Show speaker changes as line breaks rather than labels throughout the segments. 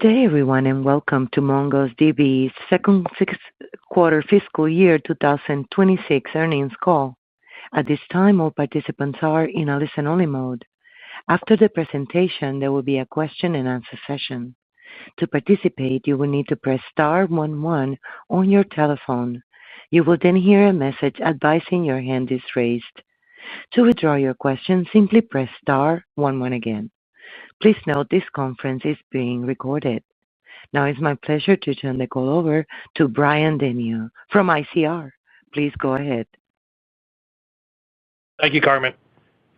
day, everyone, and welcome to MongoDB's second quarter fiscal year 2026 earnings call. At this time, all participants are in a listen-only mode. After the presentation, there will be a question-and-answer session. To participate, you will need to press star 11 on your telephone. You will then hear a message advising your hand is raised. To withdraw your question, simply press star 11 again. Please note this conference is being recorded. Now it's my pleasure to turn the call over to Brian Denyeau from ICR. Please go ahead.
Thank you, Carmen.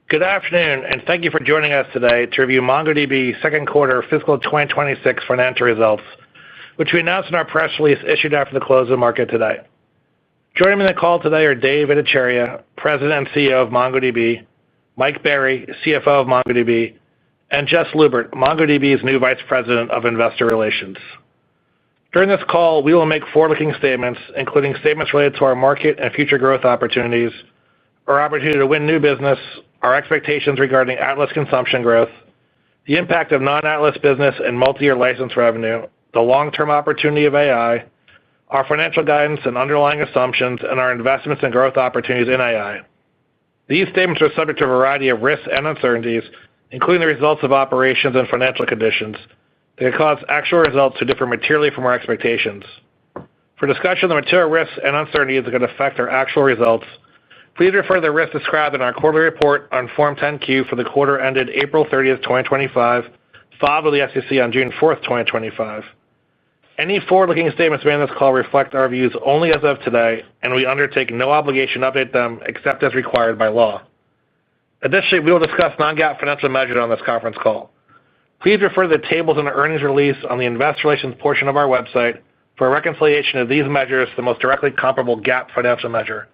Good afternoon, and thank you for joining us today to review MongoDB's second quarter fiscal 2026 financial results, which we announced in our press release issued after the close of the market today. Joining me in the call today are Dev Ittycheria, President and CEO of MongoDB, Mike Berry, CFO of MongoDB, and Jess Lubert, MongoDB's new Vice President of Investor Relations. During this call, we will make forward-looking statements, including statements related to our market and future growth opportunities, our opportunity to win new business, our expectations regarding Atlas consumption growth, the impact of non-Atlas business and multi-year license revenue, the long-term opportunity of AI, our financial guidance and underlying assumptions, and our investments and growth opportunities in AI. These statements are subject to a variety of risks and uncertainties, including the results of operations and financial conditions, that could cause actual results to differ materially from our expectations. For discussion of the material risks and uncertainties that could affect our actual results, please refer to the risks described in our quarterly report on Form 10-Q for the quarter ended April 30th, 2025, filed with the SEC on June 4th, 2025. Any forward-looking statements made in this call reflect our views only as of today, and we undertake no obligation to update them except as required by law. Additionally, we will discuss non-GAAP financial measures on this conference call. Please refer to the tables in the earnings release on the Investor Relations portion of our website for a reconciliation of these measures to the most directly comparable GAAP financial measure.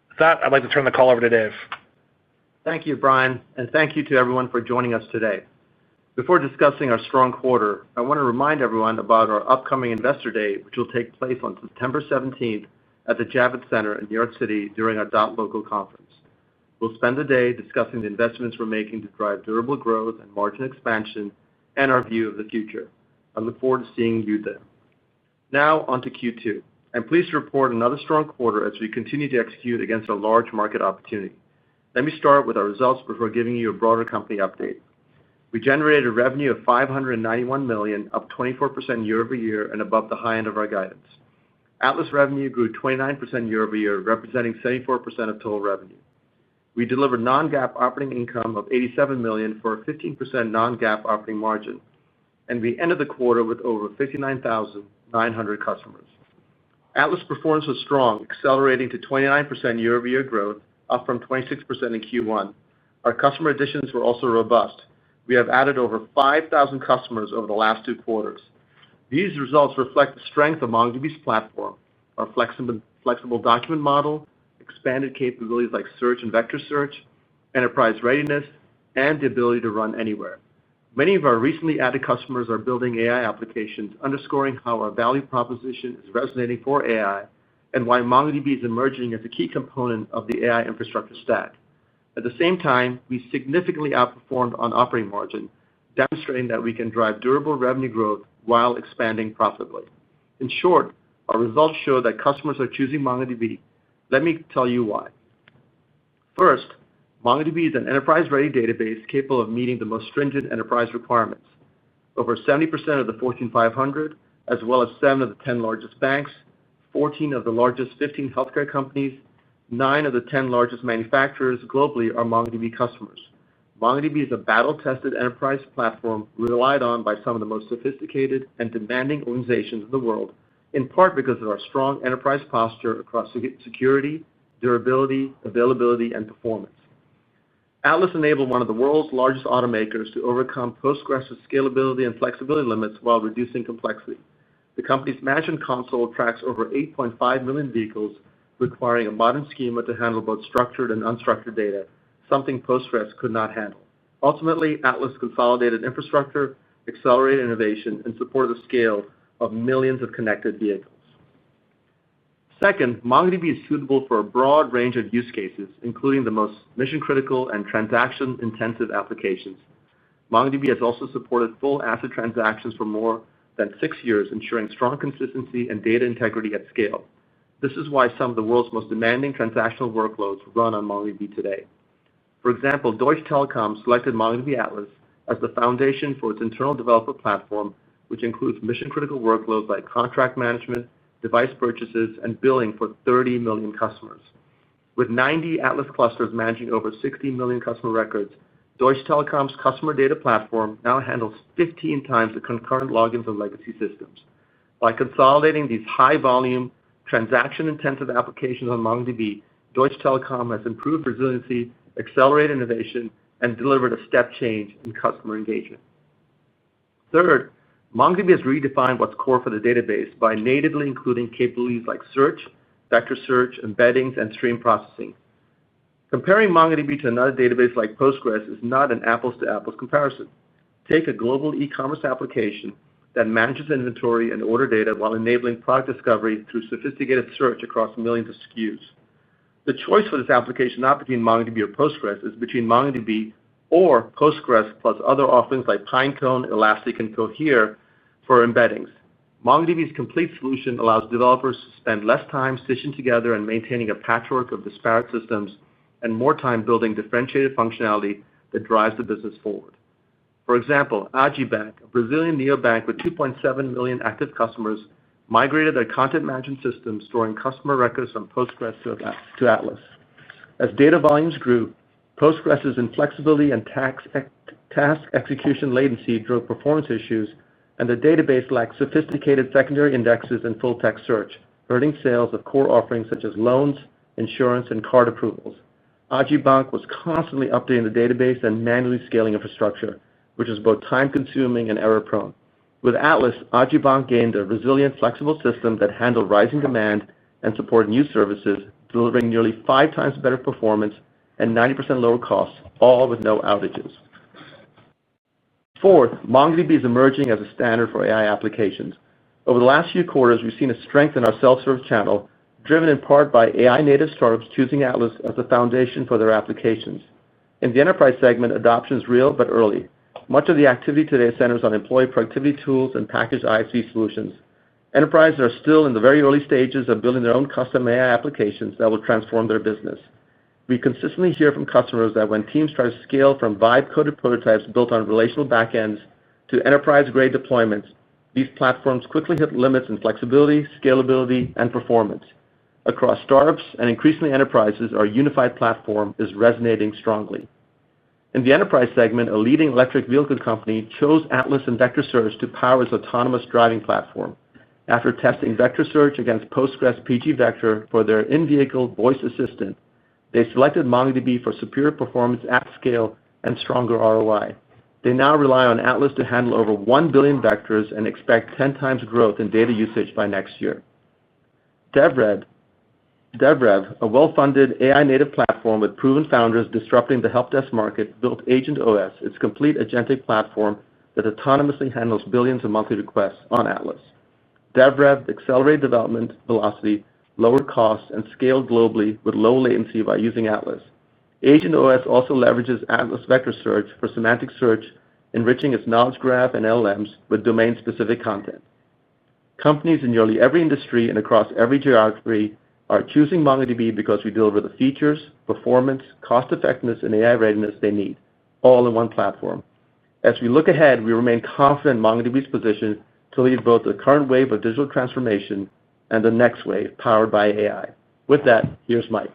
With that, I'd like to turn the call over to Dev.
Thank you, Brian, and thank you to everyone for joining us today. Before discussing our strong quarter, I want to remind everyone about our upcoming Investor Day, which will take place on September 17th at the Javits Center in New York City during our .local conference. We'll spend the day discussing the investments we're making to drive durable growth and margin expansion and our view of the future. I look forward to seeing you there. Now, on to Q2. I'm pleased to report another strong quarter as we continue to execute against a large market opportunity. Let me start with our results before giving you a broader company update. We generated a revenue of $591 million, up 24% year-over-year and above the high end of our guidance. Atlas revenue grew 29% year-over-year, representing 74% of total revenue. We delivered non-GAAP operating income of $87 million for a 15% non-GAAP operating margin, and we ended the quarter with over 59,900 customers. Atlas performance was strong, accelerating to 29% year-over-year growth, up from 26% in Q1. Our customer additions were also robust. We have added over 5,000 customers over the last 2 quarters. These results reflect the strength of MongoDB's platform, our flexible document model, expanded capabilities like search and vector search, enterprise readiness, and the ability to run anywhere. Many of our recently added customers are building AI applications, underscoring how our value proposition is resonating for AI and why MongoDB is emerging as a key component of the AI infrastructure stack. At the same time, we significantly outperformed on operating margin, demonstrating that we can drive durable revenue growth while expanding profitably. In short, our results show that customers are choosing MongoDB. Let me tell you why. First, MongoDB is an enterprise-ready database capable of meeting the most stringent enterprise requirements. Over 70% of the Fortune 500, as well as 7 of the 10 largest banks, 14 of the largest 15 healthcare companies, 9 of the 10 largest manufacturers globally are MongoDB customers. MongoDB is a battle-tested enterprise platform relied on by some of the most sophisticated and demanding organizations in the world, in part because of our strong enterprise posture across security, durability, availability, and performance. Atlas enabled one of the world's largest automakers to overcome Postgres' scalability and flexibility limits while reducing complexity. The company's management console tracks over 8.5 million vehicles, requiring a modern schema to handle both structured and unstructured data, something Postgres could not handle. Ultimately, Atlas consolidated infrastructure, accelerated innovation, and supported the scale of millions of connected vehicles. Second, MongoDB is suitable for a broad range of use cases, including the most mission-critical and transaction-intensive applications. MongoDB has also supported full ACID transactions for more than 6 years, ensuring strong consistency and data integrity at scale. This is why some of the world's most demanding transactional workloads run on MongoDB today. For example, Deutsche Telekom selected MongoDB Atlas as the foundation for its internal developer platform, which includes mission-critical workloads like contract management, device purchases, and billing for 30 million customers. With 90 Atlas clusters managing over 60 million customer records, Deutsche Telekom's customer data platform now handles 15 times the concurrent logins of legacy systems. By consolidating these high-volume, transaction-intensive applications on MongoDB, Deutsche Telekom has improved resiliency, accelerated innovation, and delivered a step change in customer engagement. Third, MongoDB has redefined what's core for the database by natively including capabilities like search, vector search, embeddings, and stream processing. Comparing MongoDB to another database like Postgres is not an apples-to-apples comparison. Take a global e-commerce application that manages inventory and order data while enabling product discovery through sophisticated search across millions of SKUs. The choice for this application is not between MongoDB or Postgres, it's between MongoDB or Postgres plus other offerings like Pinecone, Elastic, and Cohere for embeddings. MongoDB's complete solution allows developers to spend less time stitching together and maintaining a patchwork of disparate systems and more time building differentiated functionality that drives the business forward. For example, Agibank, a Brazilian neobank with 2.7 million active customers, migrated their content management system storing customer records from Postgres to Atlas. As data volumes grew, Postgres' inflexibility and task execution latency drove performance issues, and the database lacked sophisticated secondary indexes and full-text search, hurting sales of core offerings such as loans, insurance, and card approvals. Agibank was constantly updating the database and manually scaling infrastructure, which is both time-consuming and error-prone. With Atlas, Agibank gained a resilient, flexible system that handled rising demand and supported new services, delivering nearly 5 times better performance and 90% lower costs, all with no outages. Fourth, MongoDB is emerging as a standard for AI applications. Over the last few quarters, we've seen a strength in our self-service channel, driven in part by AI-native startups choosing Atlas as the foundation for their applications. In the enterprise segment, adoption is real but early. Much of the activity today centers on employee productivity tools and packaged ISV solutions. Enterprises are still in the very early stages of building their own custom AI applications that will transform their business. We consistently hear from customers that when teams try to scale from vibe-coded prototypes built on relational backends to enterprise-grade deployments, these platforms quickly hit limits in flexibility, scalability, and performance. Across startups and increasingly enterprises, our unified platform is resonating strongly. In the enterprise segment, a leading electric vehicle company chose Atlas and Vector Search to power its autonomous driving platform. After testing Vector Search against Postgres PG Vector for their in-vehicle voice assistant, they selected MongoDB for superior performance at scale and stronger ROI. They now rely on Atlas to handle over 1 billion vectors and expect 10 times growth in data usage by next year. DevRev, a well-funded AI-native platform with proven founders disrupting the help desk market, built AgentOS, its complete agentic platform that autonomously handles billions of monthly requests on Atlas. DevRev accelerated development velocity, lowered costs, and scaled globally with low latency by using Atlas. AgentOS also leverages Atlas Vector Search for semantic search, enriching its knowledge graph and LLMs with domain-specific content. Companies in nearly every industry and across every geography are choosing MongoDB because we deliver the features, performance, cost-effectiveness, and AI readiness they need, all in one platform. As we look ahead, we remain confident in MongoDB's position to lead both the current wave of digital transformation and the next wave powered by AI. With that, here's Mike.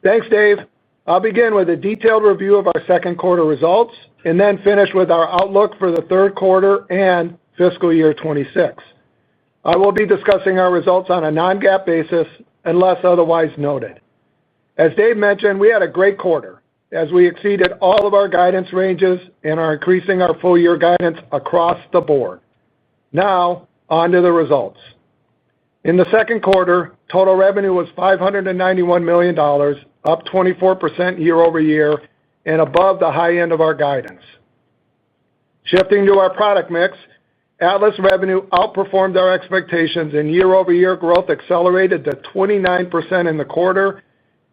Thanks, Dave. I'll begin with a detailed review of our second quarter results and then finish with our outlook for the third quarter and fiscal year 26. I will be discussing our results on a non-GAAP basis unless otherwise noted. As Dave mentioned, we had a great quarter as we exceeded all of our guidance ranges and are increasing our full-year guidance across the board. Now, on to the results. In the second quarter, total revenue was $591 million, up 24% year over year and above the high end of our guidance. Shifting to our product mix, Atlas revenue outperformed our expectations and year-over-year growth accelerated to 29% in the quarter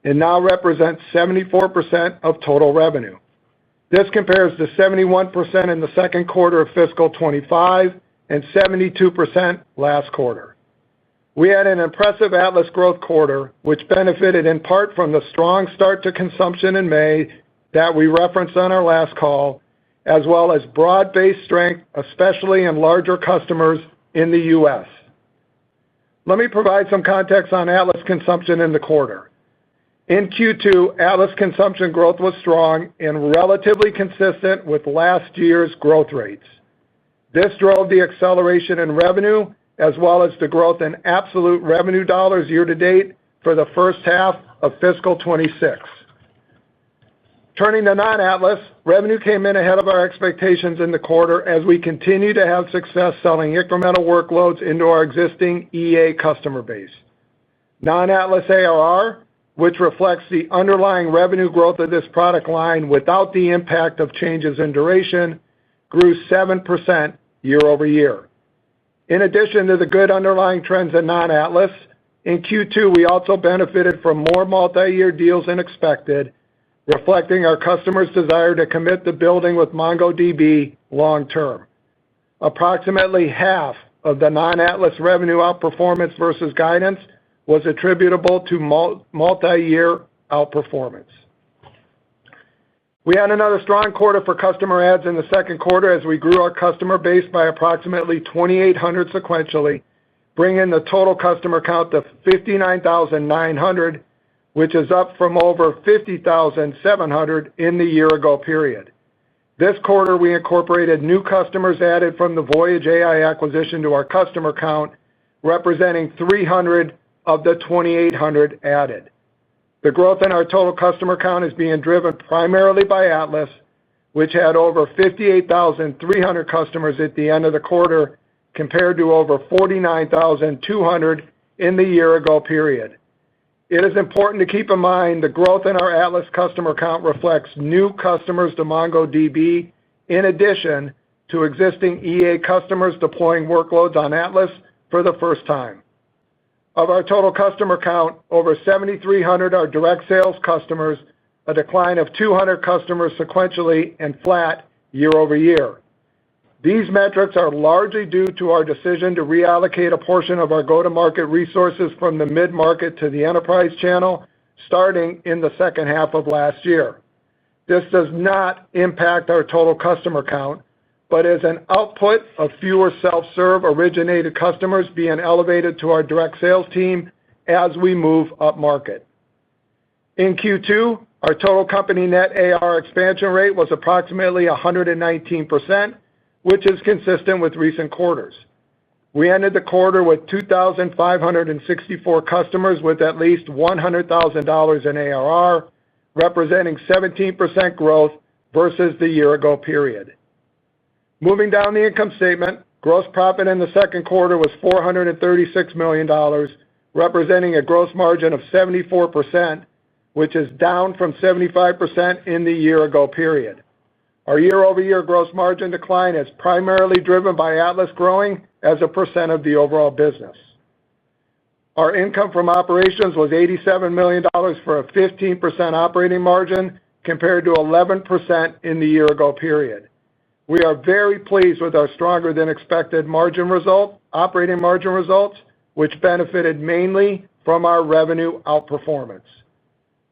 and now represents 74% of total revenue. This compares to 71% in the second quarter of fiscal 25 and 72% last quarter. We had an impressive Atlas growth quarter, which benefited in part from the strong start to consumption in May that we referenced on our last call, as well as broad-based strength, especially in larger customers in the U.S. Let me provide some context on Atlas consumption in the quarter. In Q2, Atlas consumption growth was strong and relatively consistent with last year's growth rates. This drove the acceleration in revenue, as well as the growth in absolute revenue dollars year-to-date for the first half of fiscal 26. Turning to non-Atlas, revenue came in ahead of our expectations in the quarter as we continue to have success selling incremental workloads into our existing EA customer base. Non-Atlas ARR, which reflects the underlying revenue growth of this product line without the impact of changes in duration, grew 7% year-over-year. In addition to the good underlying trends in non-Atlas, in Q2 we also benefited from more multi-year deals than expected, reflecting our customers' desire to commit to building with MongoDB long-term. Approximately half of the non-Atlas revenue outperformance versus guidance was attributable to multi-year outperformance. We had another strong quarter for customer adds in the second quarter as we grew our customer base by approximately 2,800 sequentially, bringing the total customer count to 59,900, which is up from over 50,700 in the year-ago period. This quarter, we incorporated new customers added from the Voyage AI acquisition to our customer count, representing 300 of the 2,800 added. The growth in our total customer count is being driven primarily by Atlas, which had over 58,300 customers at the end of the quarter, compared to over 49,200 in the year-ago period. It is important to keep in mind the growth in our Atlas customer count reflects new customers to MongoDB, in addition to existing EA customers deploying workloads on Atlas for the first time. Of our total customer count, over 7,300 are direct sales customers, a decline of 200 customers sequentially and flat year-over-year. These metrics are largely due to our decision to reallocate a portion of our go-to-market resources from the mid-market to the enterprise channel, starting in the second half of last year. This does not impact our total customer count, but is an output of fewer self-serve originated customers being elevated to our direct sales team as we move up market. In Q2, our total company net AR expansion rate was approximately 119%, which is consistent with recent quarters. We ended the quarter with 2,564 customers with at least $100,000 in ARR, representing 17% growth versus the year-ago period. Moving down the income statement, gross profit in the second quarter was $436 million, representing a gross margin of 74%, which is down from 75% in the year-ago period. Our year-over-year gross margin decline is primarily driven by Atlas growing as a percent of the overall business. Our income from operations was $87 million for a 15% operating margin compared to 11% in the year-ago period. We are very pleased with our stronger than expected operating margin results, which benefited mainly from our revenue outperformance.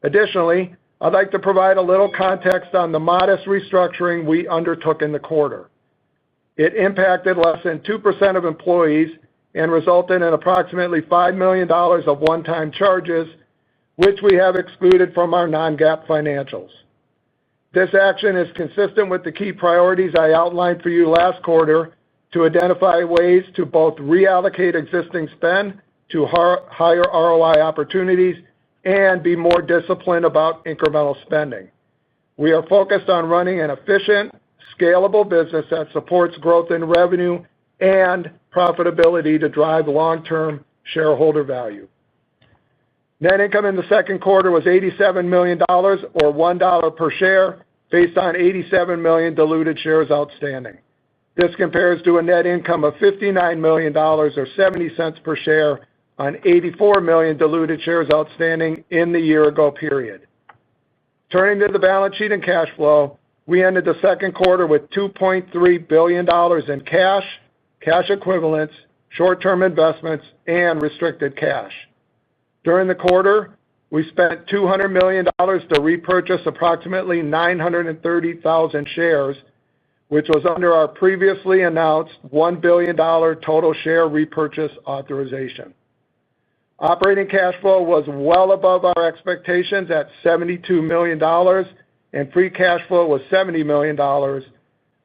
Additionally, I'd like to provide a little context on the modest restructuring we undertook in the quarter. It impacted less than 2% of employees and resulted in approximately $5 million of one-time charges, which we have excluded from our non-GAAP financials. This action is consistent with the key priorities I outlined for you last quarter to identify ways to both reallocate existing spend to higher ROI opportunities and be more disciplined about incremental spending. We are focused on running an efficient, scalable business that supports growth in revenue and profitability to drive long-term shareholder value. Net income in the second quarter was $87 million, or $1 per share, based on 87 million diluted shares outstanding. This compares to a net income of $59 million, or 70 cents per share, on 84 million diluted shares outstanding in the year-ago period. Turning to the balance sheet and cash flow, we ended the second quarter with $2.3 billion in cash, cash equivalents, short-term investments, and restricted cash. During the quarter, we spent $200 million to repurchase approximately 930,000 shares, which was under our previously announced $1 billion total share repurchase authorization. Operating cash flow was well above our expectations at $72 million, and free cash flow was $70 million,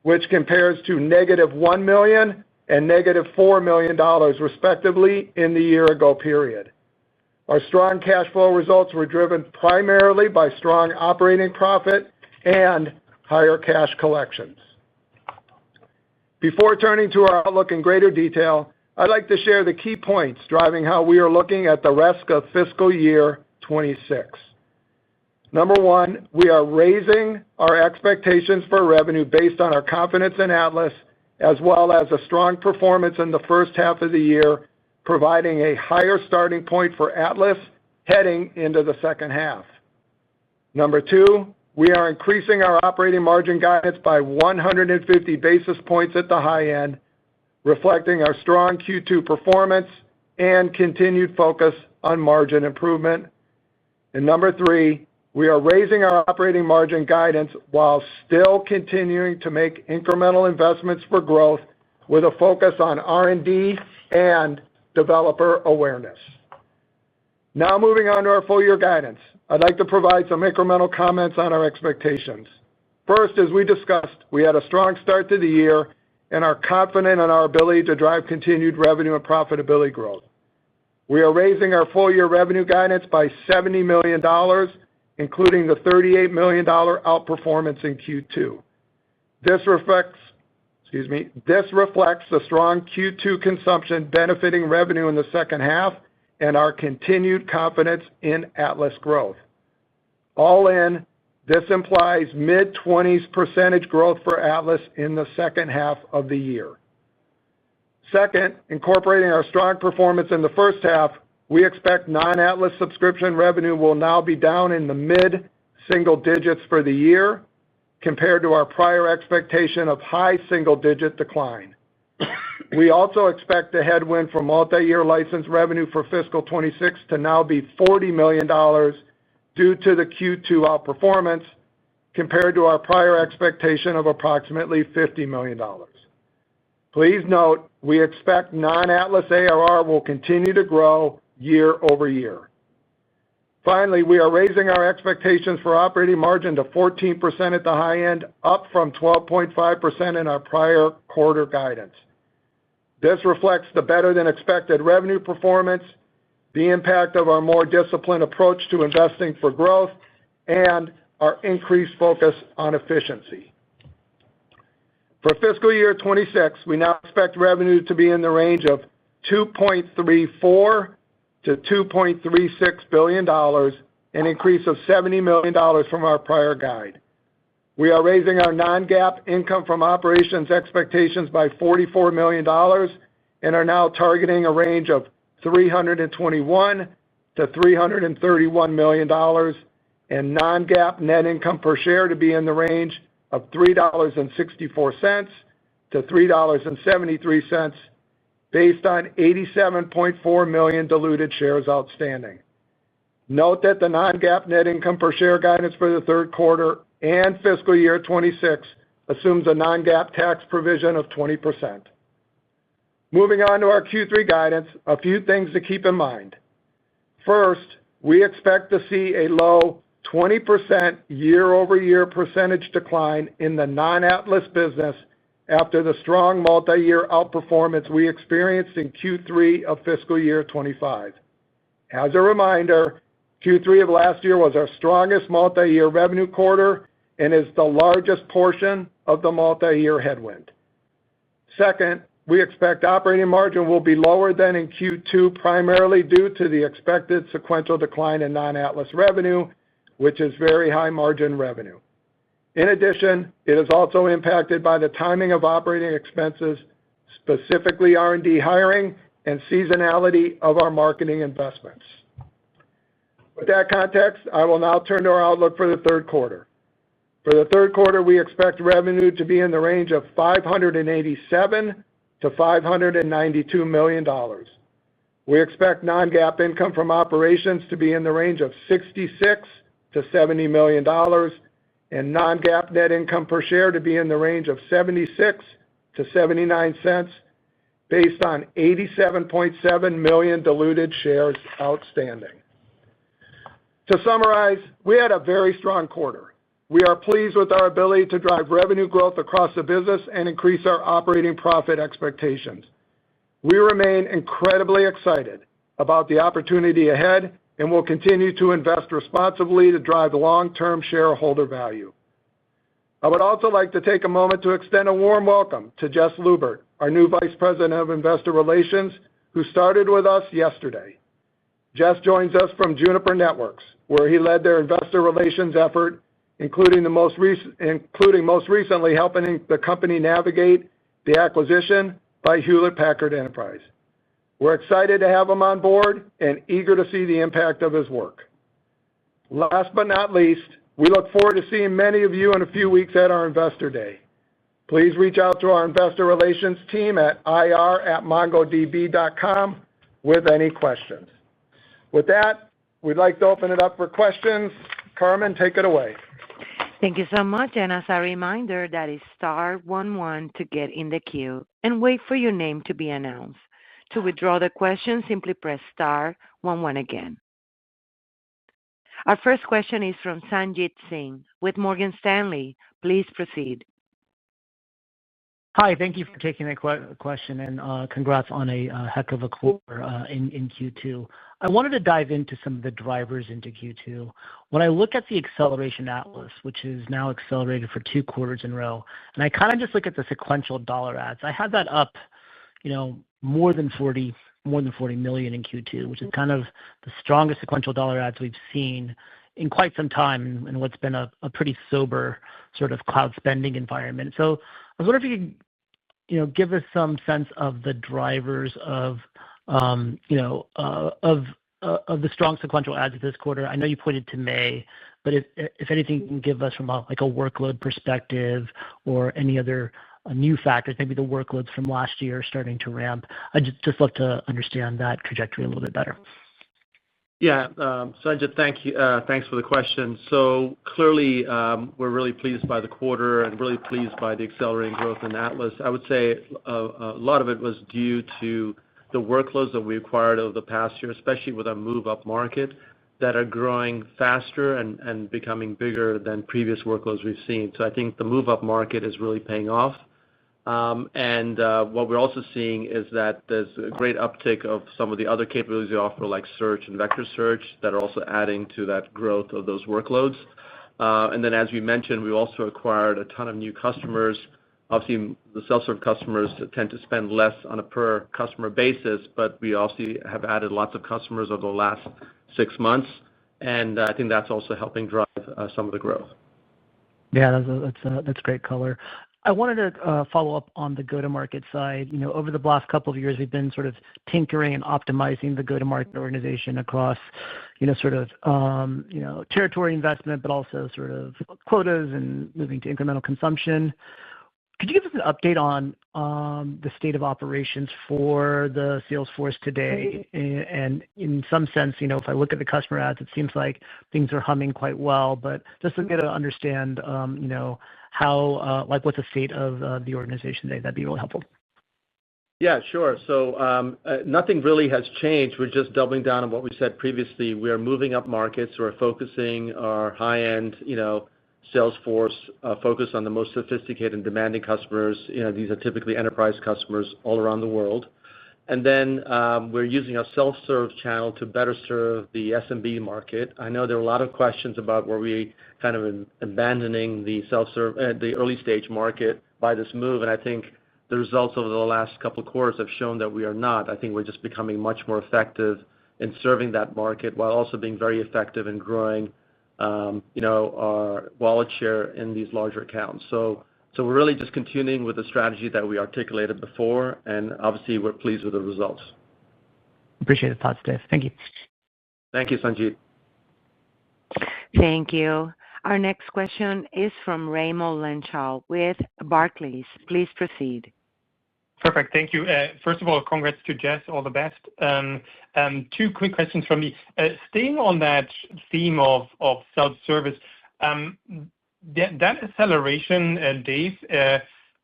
which compares to -$1 million and -$4 million, respectively, in the year-ago period. Our strong cash flow results were driven primarily by strong operating profit and higher cash collections. Before turning to our outlook in greater detail, I'd like to share the key points driving how we are looking at the rest of fiscal year 26. Number one, we are raising our expectations for revenue based on our confidence in Atlas, as well as a strong performance in the first half of the year, providing a higher starting point for Atlas heading into the second half. Number two, we are increasing our operating margin guidance by 150 basis points at the high end, reflecting our strong Q2 performance and continued focus on margin improvement. And number three, we are raising our operating margin guidance while still continuing to make incremental investments for growth with a focus on R&D and developer awareness. Now moving on to our full-year guidance, I'd like to provide some incremental comments on our expectations. First, as we discussed, we had a strong start to the year and are confident in our ability to drive continued revenue and profitability growth. We are raising our full-year revenue guidance by $70 million, including the $38 million outperformance in Q2. This reflects the strong Q2 consumption benefiting revenue in the second half and our continued confidence in Atlas growth. All in, this implies mid-20s% growth for Atlas in the second half of the year. Second, incorporating our strong performance in the first half, we expect non-Atlas subscription revenue will now be down in the mid-single digits for the year, compared to our prior expectation of high single-digit decline. We also expect the headwind for multi-year license revenue for fiscal 26 to now be $40 million due to the Q2 outperformance, compared to our prior expectation of approximately $50 million. Please note, we expect non-Atlas ARR will continue to grow year over year. Finally, we are raising our expectations for operating margin to 14% at the high end, up from 12.5% in our prior quarter guidance. This reflects the better-than-expected revenue performance, the impact of our more disciplined approach to investing for growth, and our increased focus on efficiency. For fiscal year 26, we now expect revenue to be in the range of $2.34 to $2.36 billion, an increase of $70 million from our prior guide. We are raising our non-GAAP income from operations expectations by $44 million and are now targeting a range of $321 to $331 million, and non-GAAP net income per share to be in the range of $3.64 to $3.73, based on 87.4 million diluted shares outstanding. Note that the non-GAAP net income per share guidance for the third quarter and fiscal year 26 assumes a non-GAAP tax provision of 20%. Moving on to our Q3 guidance, a few things to keep in mind. First, we expect to see a low 20% year-over-year percentage decline in the non-Atlas business after the strong multi-year outperformance we experienced in Q3 of fiscal year 25. As a reminder, Q3 of last year was our strongest multi-year revenue quarter and is the largest portion of the multi-year headwind. Second, we expect operating margin will be lower than in Q2, primarily due to the expected sequential decline in non-Atlas revenue, which is very high margin revenue. In addition, it is also impacted by the timing of operating expenses, specifically R&D hiring and seasonality of our marketing investments. With that context, I will now turn to our outlook for the third quarter. For the third quarter, we expect revenue to be in the range of $587 to $592 million. We expect non-GAAP income from operations to be in the range of $66 to $70 million, and non-GAAP net income per share to be in the range of 76 to 79 cents, based on 87.7 million diluted shares outstanding. To summarize, we had a very strong quarter. We are pleased with our ability to drive revenue growth across the business and increase our operating profit expectations. We remain incredibly excited about the opportunity ahead and will continue to invest responsibly to drive long-term shareholder value. I would also like to take a moment to extend a warm welcome to Jess Lubert, our new Vice President of Investor Relations, who started with us yesterday. Jess joins us from Juniper Networks, where he led their investor relations effort, including most recently helping the company navigate the acquisition by Hewlett-Packard Enterprise. We're excited to have him on board and eager to see the impact of his work. Last but not least, we look forward to seeing many of you in a few weeks at our Investor Day. Please reach out to our investor relations team at ir@mongodb.com with any questions. With that, we'd like to open it up for questions. Carmen, take it away.
Thank you so much. And as a reminder, that is star 11 to get in the queue and wait for your name to be announced. To withdraw the question, simply press star 11 again. Our first question is from Sanjit Singh with Morgan Stanley. Please proceed.
Hi, thank you for taking the question, and congrats on a heck of a quarter in Q2. I wanted to dive into some of the drivers into Q2. When I look at the acceleration Atlas, which is now accelerated for 2 quarters in a row, and I kind of just look at the sequential dollar adds, I had that up, more than 40 million in Q2, which is kind of the strongest sequential dollar adds we've seen in quite some time in what's been a pretty sober sort of cloud spending environment. So I was wondering if you could, give us some sense of the drivers of the strong sequential adds this quarter. I know you pointed to May, but if anything, you can give us from a workload perspective or any other new factors, maybe the workloads from last year starting to ramp. I'd just love to understand that trajectory a little bit better.
Yeah, Sanjit, thank you. Thanks for the question. So clearly, we're really pleased by the quarter and really pleased by the accelerating growth in Atlas. I would say a lot of it was due to the workloads that we acquired over the past year, especially with our move-up market, that are growing faster and becoming bigger than previous workloads we've seen. So I think the move-up market is really paying off. And what we're also seeing is that there's a great uptick of some of the other capabilities we offer, like search and vector search, that are also adding to that growth of those workloads. And then, as we mentioned, we also acquired a ton of new customers. Obviously, the self-serve customers tend to spend less on a per-customer basis, but we also have added lots of customers over the last 6 months, and I think that's also helping drive some of the growth.
Yeah, that's great color. I wanted to follow up on the go-to-market side. Over the last couple of years, we've been sort of tinkering and optimizing the go-to-market organization across, territory investment, but also sort of quotas and moving to incremental consumption. Could you give us an update on the state of operations for the sales force today? And in some sense, if I look at the customer ads, it seems like things are humming quite well. But just to get to understand, how, what's the state of the organization today, that'd be really helpful.
Yeah, sure. So nothing really has changed. We're just doubling down on what we said previously. We are moving up markets. We're focusing our high-end, sales force focus on the most sophisticated and demanding customers. These are typically enterprise customers all around the world. And then we're using our self-serve channel to better serve the SMB market. I know there are a lot of questions about were we kind of abandoning the self-serve, the early stage market by this move. And I think the results over the last couple of quarters have shown that we are not. I think we're just becoming much more effective in serving that market while also being very effective in growing our wallet share in these larger accounts. So we're really just continuing with the strategy that we articulated before, and obviously we're pleased with the results.
Appreciate the thoughts, Dave. Thank you.
Thank you, Sanjit.
Thank you. Our next question is from Raimo Lenschow with Barclays. Please proceed.
Perfect. Thank you. First of all, congrats to Jess. All the best. Two quick questions from me. Staying on that theme of self-service, that acceleration, Dave,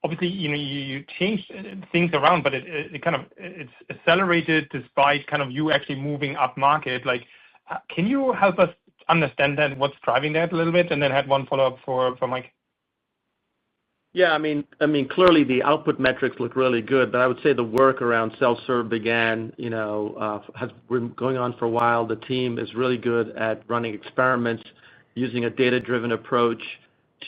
obviously, you changed things around, but it's accelerated despite kind of you actually moving up market. Like, can you help us understand that? What's driving that a little bit? And then I had one follow-up for Mike.
Yeah, I mean, clearly the output metrics look really good, but I would say the work around self-serve began, has been going on for a while. The team is really good at running experiments, using a data-driven approach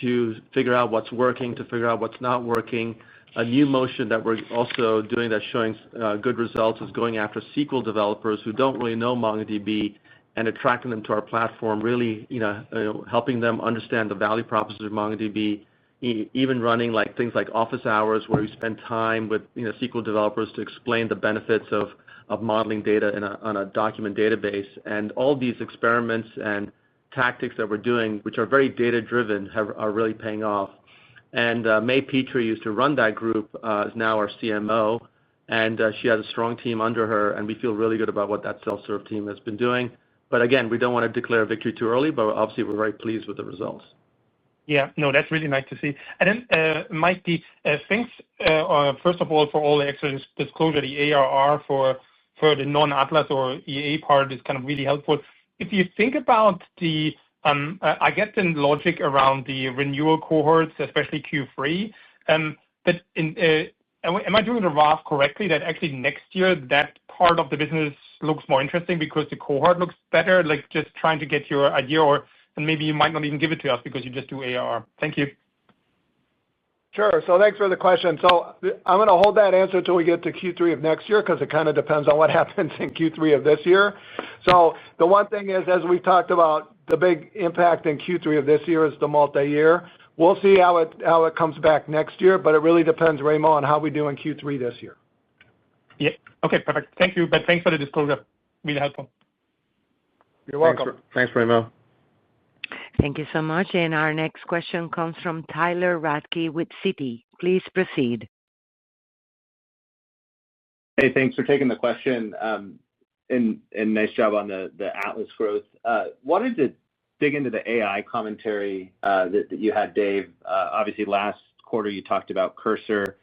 to figure out what's working, to figure out what's not working. A new motion that we're also doing that's showing good results is going after SQL developers who don't really know MongoDB and attracting them to our platform, really, helping them understand the value proposition of MongoDB. Even running like things like office hours where we spend time with SQL developers to explain the benefits of modeling data on a document database. And all these experiments and tactics that we're doing, which are very data-driven, are really paying off. And May Petrie used to run that group, is now our CMO, and she has a strong team under her, and we feel really good about what that self-serve team has been doing. But again, we don't want to declare victory too early, but obviously we're very pleased with the results. Yeah, no, that's really nice to see. And then, Mike, thanks, first of all, for all the extra disclosure. The ARR for the non-Atlas or EA part is kind of really helpful. If you think about I get the logic around the renewal cohorts, especially Q3, but am I doing the math correctly that actually next year that part of the business looks more interesting because the cohort looks better? Like just trying to get your idea, and maybe you might not even give it to us because you just do ARR. Thank you.
Sure. So thanks for the question. So I'm going to hold that answer until we get to Q3 of next year because it kind of depends on what happens in Q3 of this year. So the one thing is, as we've talked about, the big impact in Q3 of this year is the multi-year. We'll see how it comes back next year, but it really depends, Raimo, on how we do in Q3 this year.
Yeah. Okay, perfect. Thank you. But thanks for the disclosure. Really helpful.
You're welcome.
Thanks, Raimo.
Thank you so much. And our next question comes from Tyler Radke with Citi. Please proceed.
Hey, thanks for taking the question. And nice job on the Atlas growth. Wanted to dig into the AI commentary that you had, Dave. Obviously, last quarter you talked about Cursor,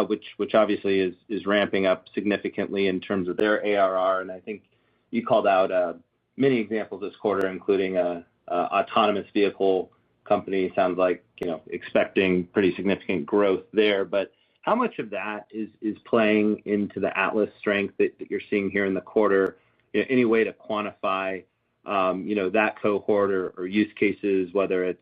which obviously is ramping up significantly in terms of their ARR. And I think you called out many examples this quarter, including a autonomous vehicle company. Sounds like expecting pretty significant growth there. But how much of that is playing into the Atlas strength that you're seeing here in the quarter? Any way to quantify that cohort or use cases, whether it's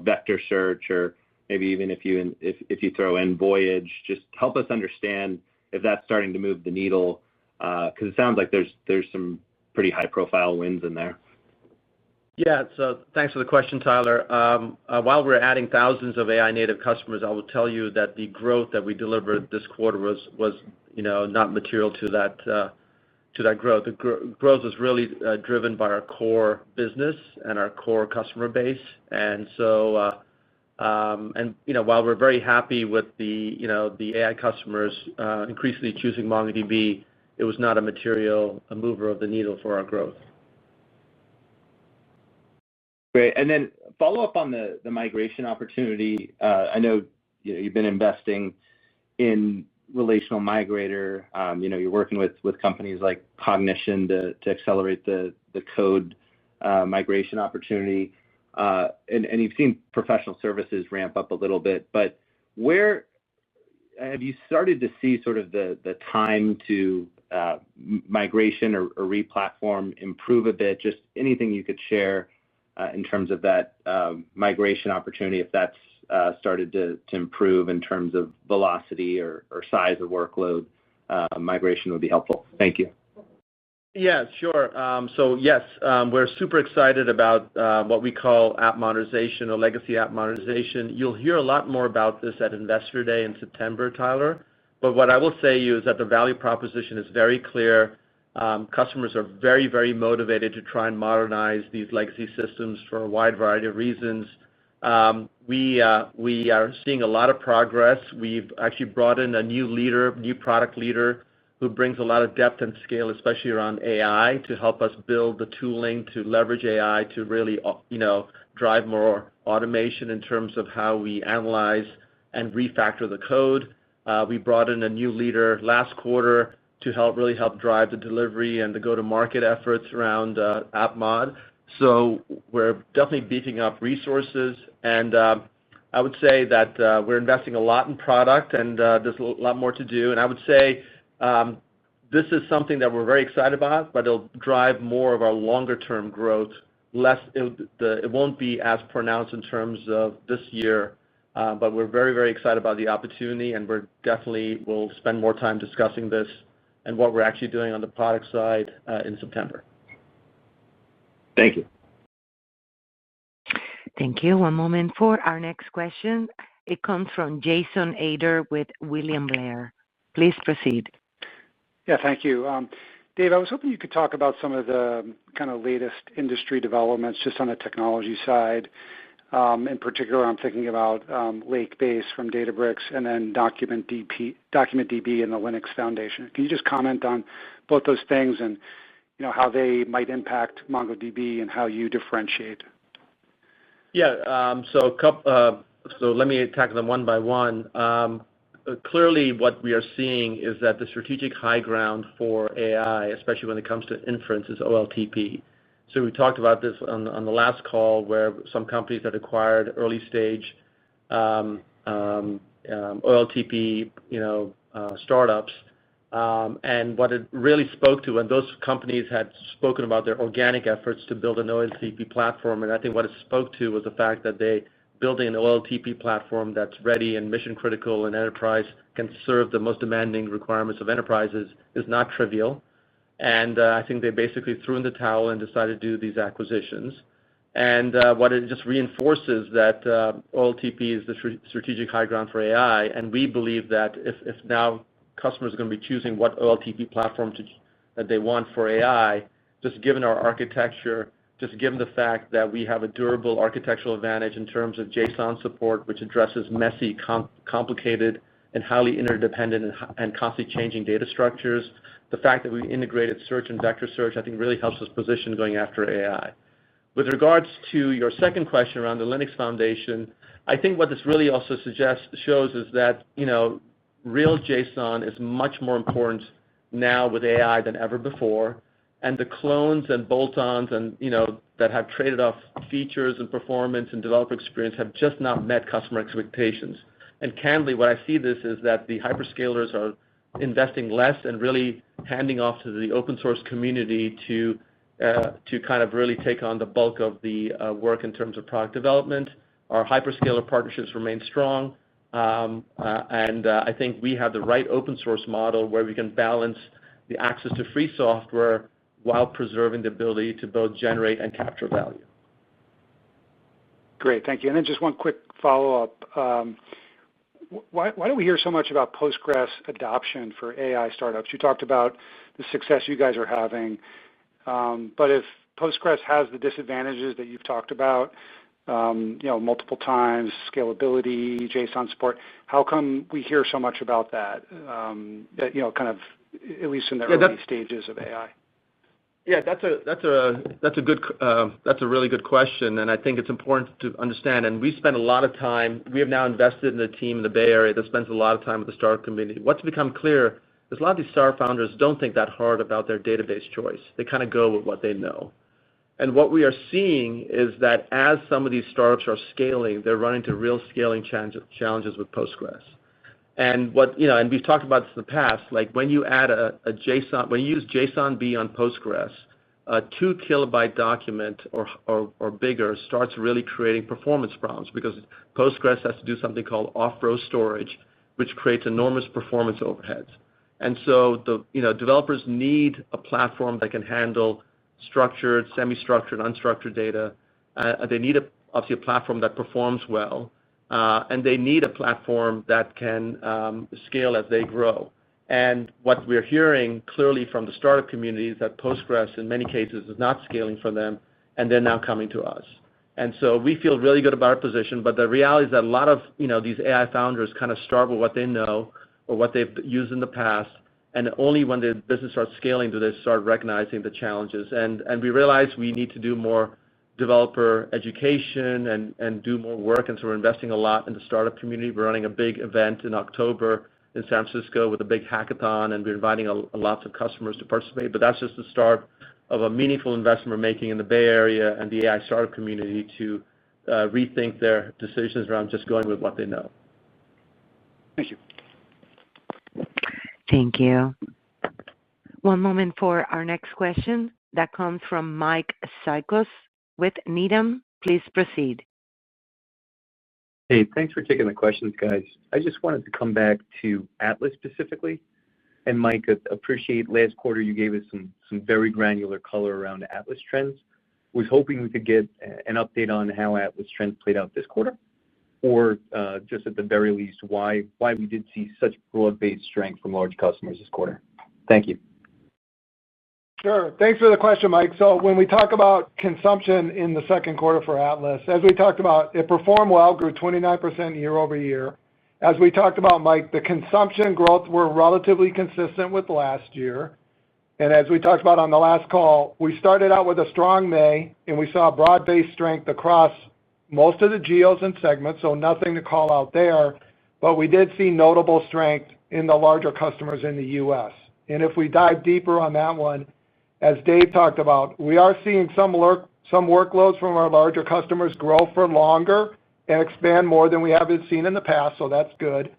vector search or maybe even if you throw in Voyage, just help us understand if that's starting to move the needle, because it sounds like there's some pretty high profile wins in there.
Yeah, so thanks for the question, Tyler. While we're adding thousands of AI native customers, I will tell you that the growth that we delivered this quarter was not material to that growth. The growth was really driven by our core business and our core customer base. And so, while we're very happy with the AI customers increasingly choosing MongoDB, it was not a material mover of the needle for our growth.
Great. And then follow up on the migration opportunity. I know you've been investing in relational migrator. You're working with companies like Cognition to accelerate the code migration opportunity. And you've seen professional services ramp up a little bit. But where have you started to see sort of the time to migration or re-platform improve a bit? Just anything you could share in terms of that migration opportunity, if that's started to improve in terms of velocity or size of workload, migration would be helpful. Thank you.
Yeah, sure. So yes, we're super excited about what we call app modernization or legacy app modernization. You'll hear a lot more about this at Investor Day in September, Tyler. But what I will say to you is that the value proposition is very clear. Customers are very, very motivated to try and modernize these legacy systems for a wide variety of reasons. We are seeing a lot of progress. We've actually brought in a new product leader who brings a lot of depth and scale, especially around AI, to help us build the tooling to leverage AI to really, drive more automation in terms of how we analyze and refactor the code. We brought in a new leader last quarter to really help drive the delivery and the go-to-market efforts around AppMod. So we're definitely beefing up resources, and I would say that we're investing a lot in product, and there's a lot more to do. And I would say this is something that we're very excited about, but it'll drive more of our longer-term growth. It won't be as pronounced in terms of this year, but we're very, very excited about the opportunity, and we're definitely will spend more time discussing this and what we're actually doing on the product side in September.
Thank you.
Thank you. One moment for our next question. It comes from Jason Ader with William Blair. Please proceed.
Yeah, thank you. Dave, I was hoping you could talk about some of the kind of latest industry developments just on the technology side. In particular, I'm thinking about Lakebase from Databricks and then DocumentDB and the Linux Foundation. Can you just comment on both those things and how they might impact MongoDB and how you differentiate?
Yeah, so let me tackle them one by one. Clearly, what we are seeing is that the strategic high ground for AI, especially when it comes to inference, is OLTP. So we talked about this on the last call, where some companies had acquired early stage OLTP, startups, and what it really spoke to, and those companies had spoken about their organic efforts to build an OLTP platform, and I think what it spoke to was the fact that building an OLTP platform that's ready and mission critical and enterprise can serve the most demanding requirements of enterprises is not trivial. And I think they basically threw in the towel and decided to do these acquisitions. And what it just reinforces that OLTP is the strategic high ground for AI, and we believe that if now customers are going to be choosing what OLTP platform that they want for AI, just given our architecture, just given the fact that we have a durable architectural advantage in terms of JSON support, which addresses messy, complicated, and highly interdependent and constantly changing data structures. The fact that we integrated search and vector search, I think, really helps us position going after AI. With regards to your second question around the Linux Foundation, I think what this really also shows is that real JSON is much more important now with AI than ever before, and the clones and bolt-ons and that have traded off features and performance and developer experience have just not met customer expectations. And candidly, what I see this is that the hyperscalers are investing less and really handing off to the open source community to kind of really take on the bulk of the work in terms of product development. Our hyperscaler partnerships remain strong, and I think we have the right open source model where we can balance the access to free software while preserving the ability to both generate and capture value.
Great, thank you. And then just one quick follow-up. Why do we hear so much about Postgres adoption for AI startups? You talked about the success you guys are having, but if Postgres has the disadvantages that you've talked about, multiple times, scalability, JSON support, how come we hear so much about that, kind of at least in the early stages of AI?
Yeah, that's a really good question, and I think it's important to understand. And we spend a lot of time. We have now invested in a team in the Bay Area that spends a lot of time with the startup community. What's become clear is a lot of these startup founders don't think that hard about their database choice. They kind of go with what they know. And what we are seeing is that as some of these startups are scaling, they're running into real scaling challenges with Postgres. And and we've talked about this in the past, like when you add a JSON, when you use JSON-B on Postgres, a 2 kilobyte document or bigger starts really creating performance problems because Postgres has to do something called off-row storage, which creates enormous performance overheads. And so developers need a platform that can handle structured, semi-structured, unstructured data. They need obviously a platform that performs well. And they need a platform that can scale as they grow. And what we're hearing clearly from the startup community is that Postgres, in many cases, is not scaling for them, and they're now coming to us. And so we feel really good about our position, but the reality is that a lot of these AI founders kind of start with what they know or what they've used in the past, and only when the business starts scaling do they start recognizing the challenges. And we realize we need to do more developer education and do more work, and so we're investing a lot in the startup community. We're running a big event in October in San Francisco with a big hackathon, and we're inviting lots of customers to participate. But that's just the start of a meaningful investment we're making in the Bay Area and the AI startup community to rethink their decisions around just going with what they know.
Thank you.
Thank you. One moment for our next question. That comes from Mike Cikos with Needham. Please proceed.
Hey, thanks for taking the questions, guys. I just wanted to come back to Atlas specifically. And Mike, appreciate last quarter you gave us some very granular color around Atlas trends. Was hoping we could get an update on how Atlas trends played out this quarter, or just at the very least why we did see such broad-based strength from large customers this quarter. Thank you.
Sure. Thanks for the question, Mike. So when we talk about consumption in the second quarter for Atlas, as we talked about, it performed well, grew 29% year over year. As we talked about, Mike, the consumption growth were relatively consistent with last year. And as we talked about on the last call, we started out with a strong May, and we saw broad-based strength across most of the geos and segments, so nothing to call out there. But we did see notable strength in the larger customers in the U.S. And if we dive deeper on that one, as Dave talked about, we are seeing some workloads from our larger customers grow for longer and expand more than we have seen in the past, so that's good.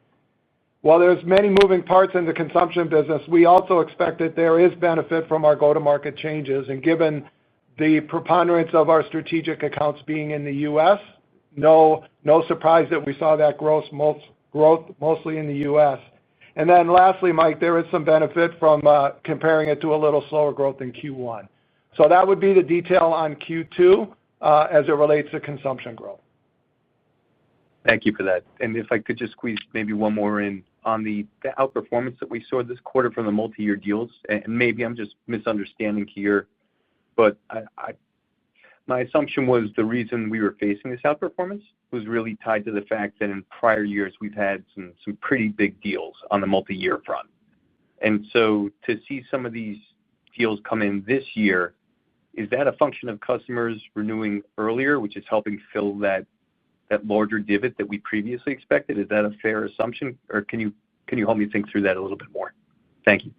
While there's many moving parts in the consumption business, we also expect that there is benefit from our go-to-market changes. And given the preponderance of our strategic accounts being in the U.S., no surprise that we saw that growth mostly in the U.S. And then lastly, Mike, there is some benefit from comparing it to a little slower growth in Q1. So that would be the detail on Q2 as it relates to consumption growth.
Thank you for that. And if I could just squeeze maybe one more in on the outperformance that we saw this quarter from the multi-year deals, and maybe I'm just misunderstanding here, but my assumption was the reason we were facing this outperformance was really tied to the fact that in prior years we've had some pretty big deals on the multi-year front. And so to see some of these deals come in this year, is that a function of customers renewing earlier, which is helping fill that larger divot that we previously expected? Is that a fair assumption, or can you help me think through that a little bit more? Thank you.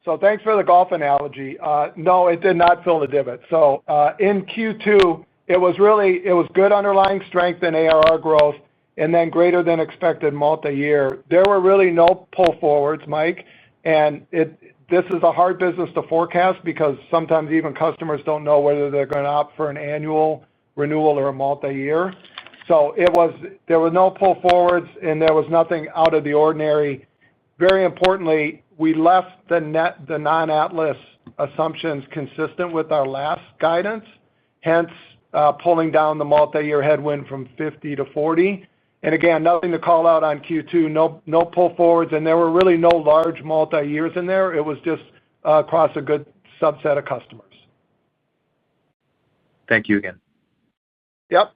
So thanks for the golf analogy. No, it did not fill the divot. So in Q2, it was good underlying strength in ARR growth, and then greater than expected multi-year. There were really no pull forwards, Mike, and this is a hard business to forecast because sometimes even customers don't know whether they're going to opt for an annual renewal or a multi-year. So there were no pull forwards, and there was nothing out of the ordinary. Very importantly, we left the non-Atlas assumptions consistent with our last guidance, hence pulling down the multi-year headwind from 50 to 40. And again, nothing to call out on Q2, no pull forwards, and there were really no large multi-years in there. It was just across a good subset of customers.
Thank you again.
Yep.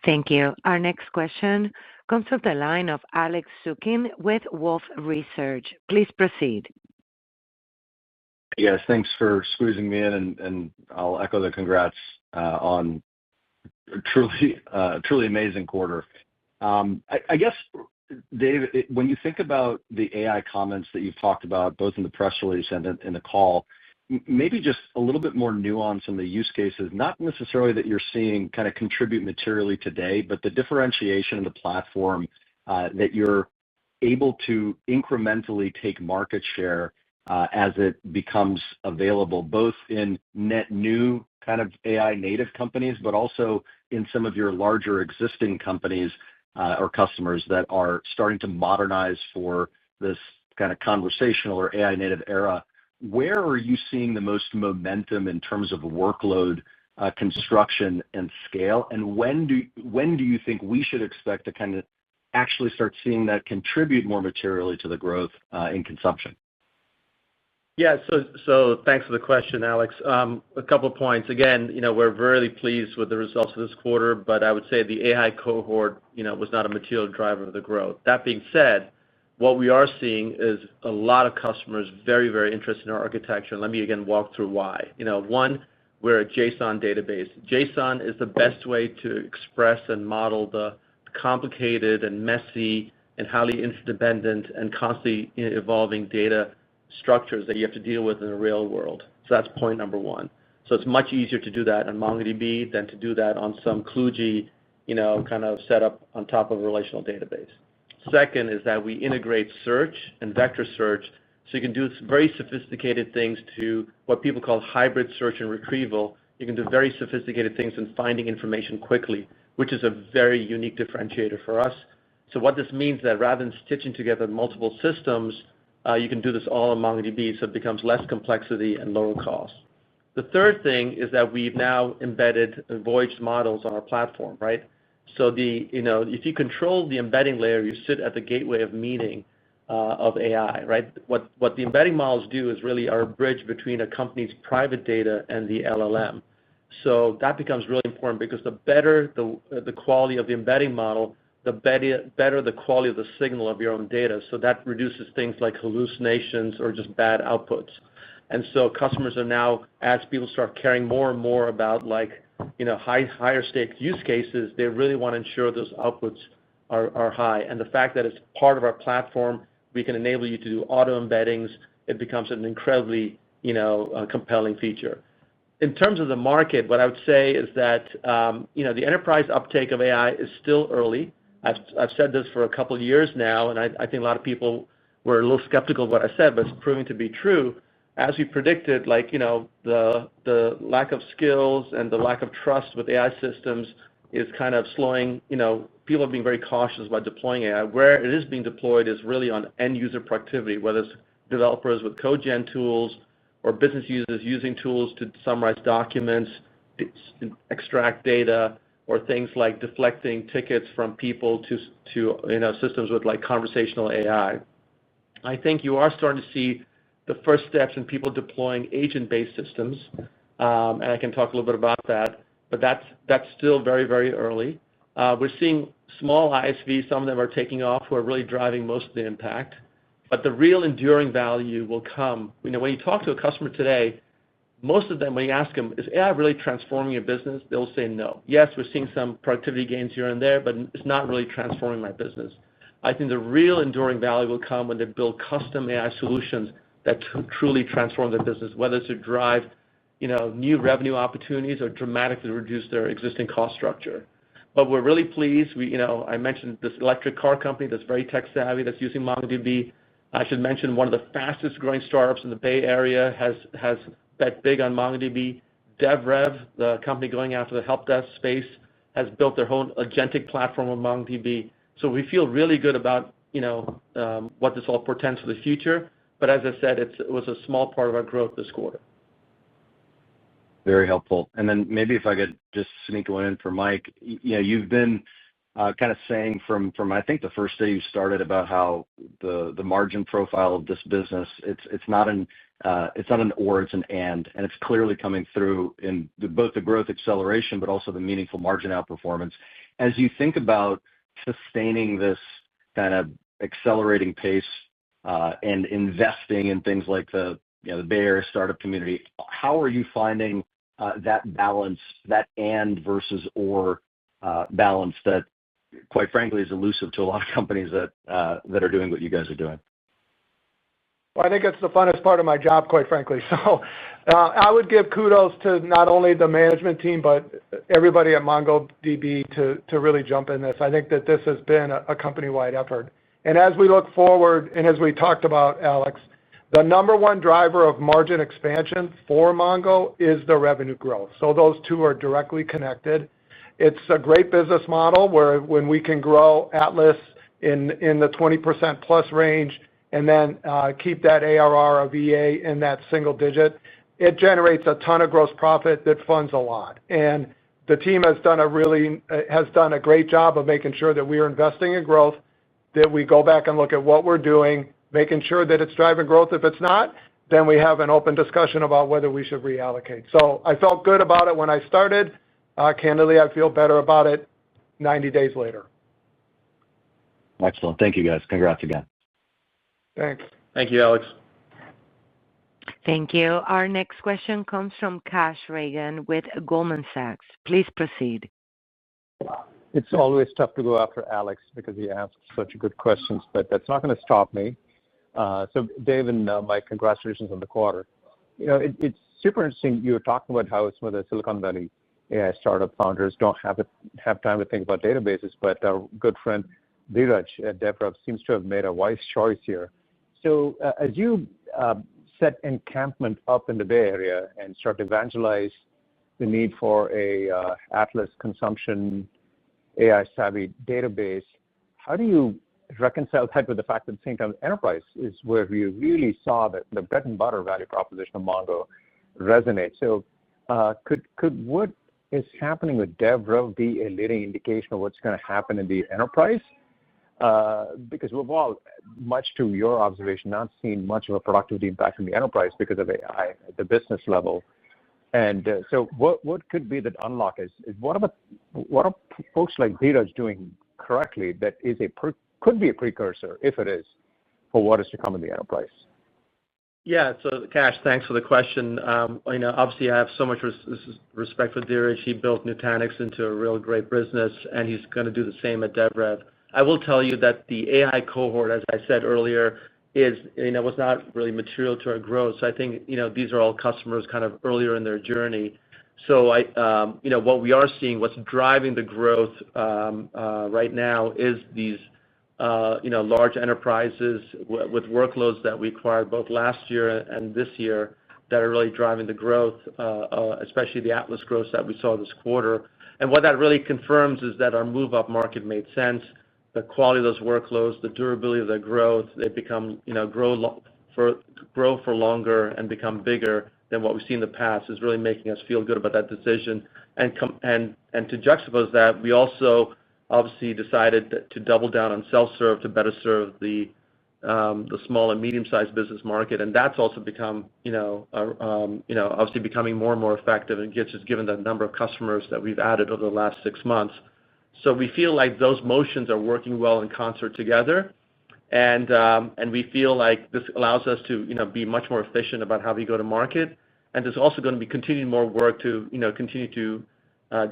Thank you. Our next question comes from the line of Alex Zukin with Wolfe Research. Please proceed.
Yes, thanks for squeezing me in, and I'll echo the congrats on a truly amazing quarter. I guess, Dave, when you think about the AI comments that you've talked about, both in the press release and in the call, maybe just a little bit more nuance in the use cases, not necessarily that you're seeing kind of contribute materially today, but the differentiation in the platform that you're able to incrementally take market share as it becomes available, both in net new kind of AI native companies, but also in some of your larger existing companies or customers that are starting to modernize for this kind of conversational or AI native era. Where are you seeing the most momentum in terms of workload construction and scale? And when do you think we should expect to kind of actually start seeing that contribute more materially to the growth in consumption?
Yeah, so thanks for the question, Alex. A couple of points. Again, we're really pleased with the results of this quarter, but I would say the AI cohort, was not a material driver of the growth. That being said, what we are seeing is a lot of customers very, very interested in our architecture. And let me again walk through why. One, we're a JSON database. JSON is the best way to express and model the complicated and messy and highly interdependent and constantly evolving data structures that you have to deal with in the real world. So that's point number one. So it's much easier to do that on MongoDB than to do that on some kludgy, kind of setup on top of a relational database. Second is that we integrate search and vector search, so you can do very sophisticated things to what people call hybrid search and retrieval. You can do very sophisticated things in finding information quickly, which is a very unique differentiator for us. So what this means is that rather than stitching together multiple systems, you can do this all in MongoDB, so it becomes less complexity and lower cost. The third thing is that we've now embedded voyage models on our platform, right? So if you control the embedding layer, you sit at the gateway of meaning of AI, right? What the embedding models do is really are a bridge between a company's private data and the LLM. So that becomes really important because the better the quality of the embedding model, the better the quality of the signal of your own data. So that reduces things like hallucinations or just bad outputs. And so customers are now, as people start caring more and more about higher stake use cases, they really want to ensure those outputs are high. And the fact that it's part of our platform, we can enable you to do auto embeddings, it becomes an incredibly compelling feature. In terms of the market, what I would say is that the enterprise uptake of AI is still early. I've said this for a couple of years now, and I think a lot of people were a little skeptical of what I said, but it's proving to be true. As we predicted, the lack of skills and the lack of trust with AI systems is kind of slowing. People are being very cautious about deploying AI. Where it is being deployed is really on end user productivity, whether it's developers with code gen tools or business users using tools to summarize documents, extract data, or things like deflecting tickets from people to systems with conversational AI. I think you are starting to see the first steps in people deploying agent-based systems, and I can talk a little bit about that, but that's still very, very early. We're seeing small ISVs, some of them are taking off, who are really driving most of the impact, but the real enduring value will come. When you talk to a customer today, most of them, when you ask them, is AI really transforming your business? They'll say no. Yes, we're seeing some productivity gains here and there, but it's not really transforming my business. I think the real enduring value will come when they build custom AI solutions that truly transform their business, whether it's to drive new revenue opportunities or dramatically reduce their existing cost structure. But we're really pleased. I mentioned this electric car company that's very tech savvy that's using MongoDB. I should mention one of the fastest growing startups in the Bay Area has bet big on MongoDB. DevRev, the company going after the help desk space, has built their whole agentic platform on MongoDB. So we feel really good about what this all portends for the future. But as I said, it was a small part of our growth this quarter.
Very helpful. And then maybe if I could just sneak one in for Mike, you've been kind of saying from I think the first day you started about how the margin profile of this business, it's not an or, it's an and it's clearly coming through in both the growth acceleration, but also the meaningful margin outperformance. As you think about sustaining this kind of accelerating pace and investing in things like the Bay Area startup community, how are you finding that balance, that and versus or balance that, quite frankly, is elusive to a lot of companies that are doing what you guys are doing?
Well, I think it's the funnest part of my job, quite frankly. So I would give kudos to not only the management team, but everybody at MongoDB to really jump in this. I think that this has been a company-wide effort. And as we look forward, and as we talked about, Alex, the number one driver of margin expansion for Mongo is the revenue growth. So those two are directly connected. It's a great business model where when we can grow Atlas in the 20% plus range and then keep that ARR of EA in that single digit, it generates a ton of gross profit that funds a lot. And the team has done a great job of making sure that we are investing in growth, that we go back and look at what we're doing, making sure that it's driving growth. If it's not, then we have an open discussion about whether we should reallocate. So I felt good about it when I started. Candidly, I feel better about it 90 days later.
Excellent. Thank you, guys. Congrats again.
Thanks.
Thank you, Alex.
Thank you. Our next question comes from Kash Rangan with Goldman Sachs. Please proceed.
It's always tough to go after Alex because he asks such good questions, but that's not going to stop me. So, Dave and Mike, congratulations on the quarter. It's super interesting. You were talking about how some of the Silicon Valley AI startup founders don't have time to think about databases, but our good friend Dheeraj at DevRev seems to have made a wise choice here. So, as you set encampment up in the Bay Area and start to evangelize the need for a Atlas consumption AI-savvy database, how do you reconcile that with the fact that at the same time enterprise is where you really saw that the bread and butter value proposition of Mongo resonate? So could what is happening with DevRev be a leading indication of what's going to happen in the enterprise? Because we've all, much to your observation, not seen much of a productivity impact in the enterprise because of AI at the business level. And so what could be that unlock is what are folks like Dheeraj doing correctly that is could be a precursor, if it is, for what is to come in the enterprise?
Yeah, so Kash, thanks for the question. Obviously I have so much respect for Dheeraj. He built Nutanix into a real great business, and he's going to do the same at DevRev. I will tell you that the AI cohort, as I said earlier, was not really material to our growth. So I think these are all customers kind of earlier in their journey. So what we are seeing, what's driving the growth right now is these large enterprises with workloads that we acquired both last year and this year that are really driving the growth, especially the Atlas growth that we saw this quarter. And what that really confirms is that our move-up market made sense. The quality of those workloads, the durability of their growth, they become grow for longer and become bigger than what we've seen in the past is really making us feel good about that decision. And to juxtapose that, we also obviously decided to double down on self-serve to better serve the small and medium-sized business market, and that's also become obviously becoming more and more effective, and just given the number of customers that we've added over the last 6 months. So we feel like those motions are working well in concert together, and we feel like this allows us to be much more efficient about how we go to market, and there's also going to be continuing more work to continue to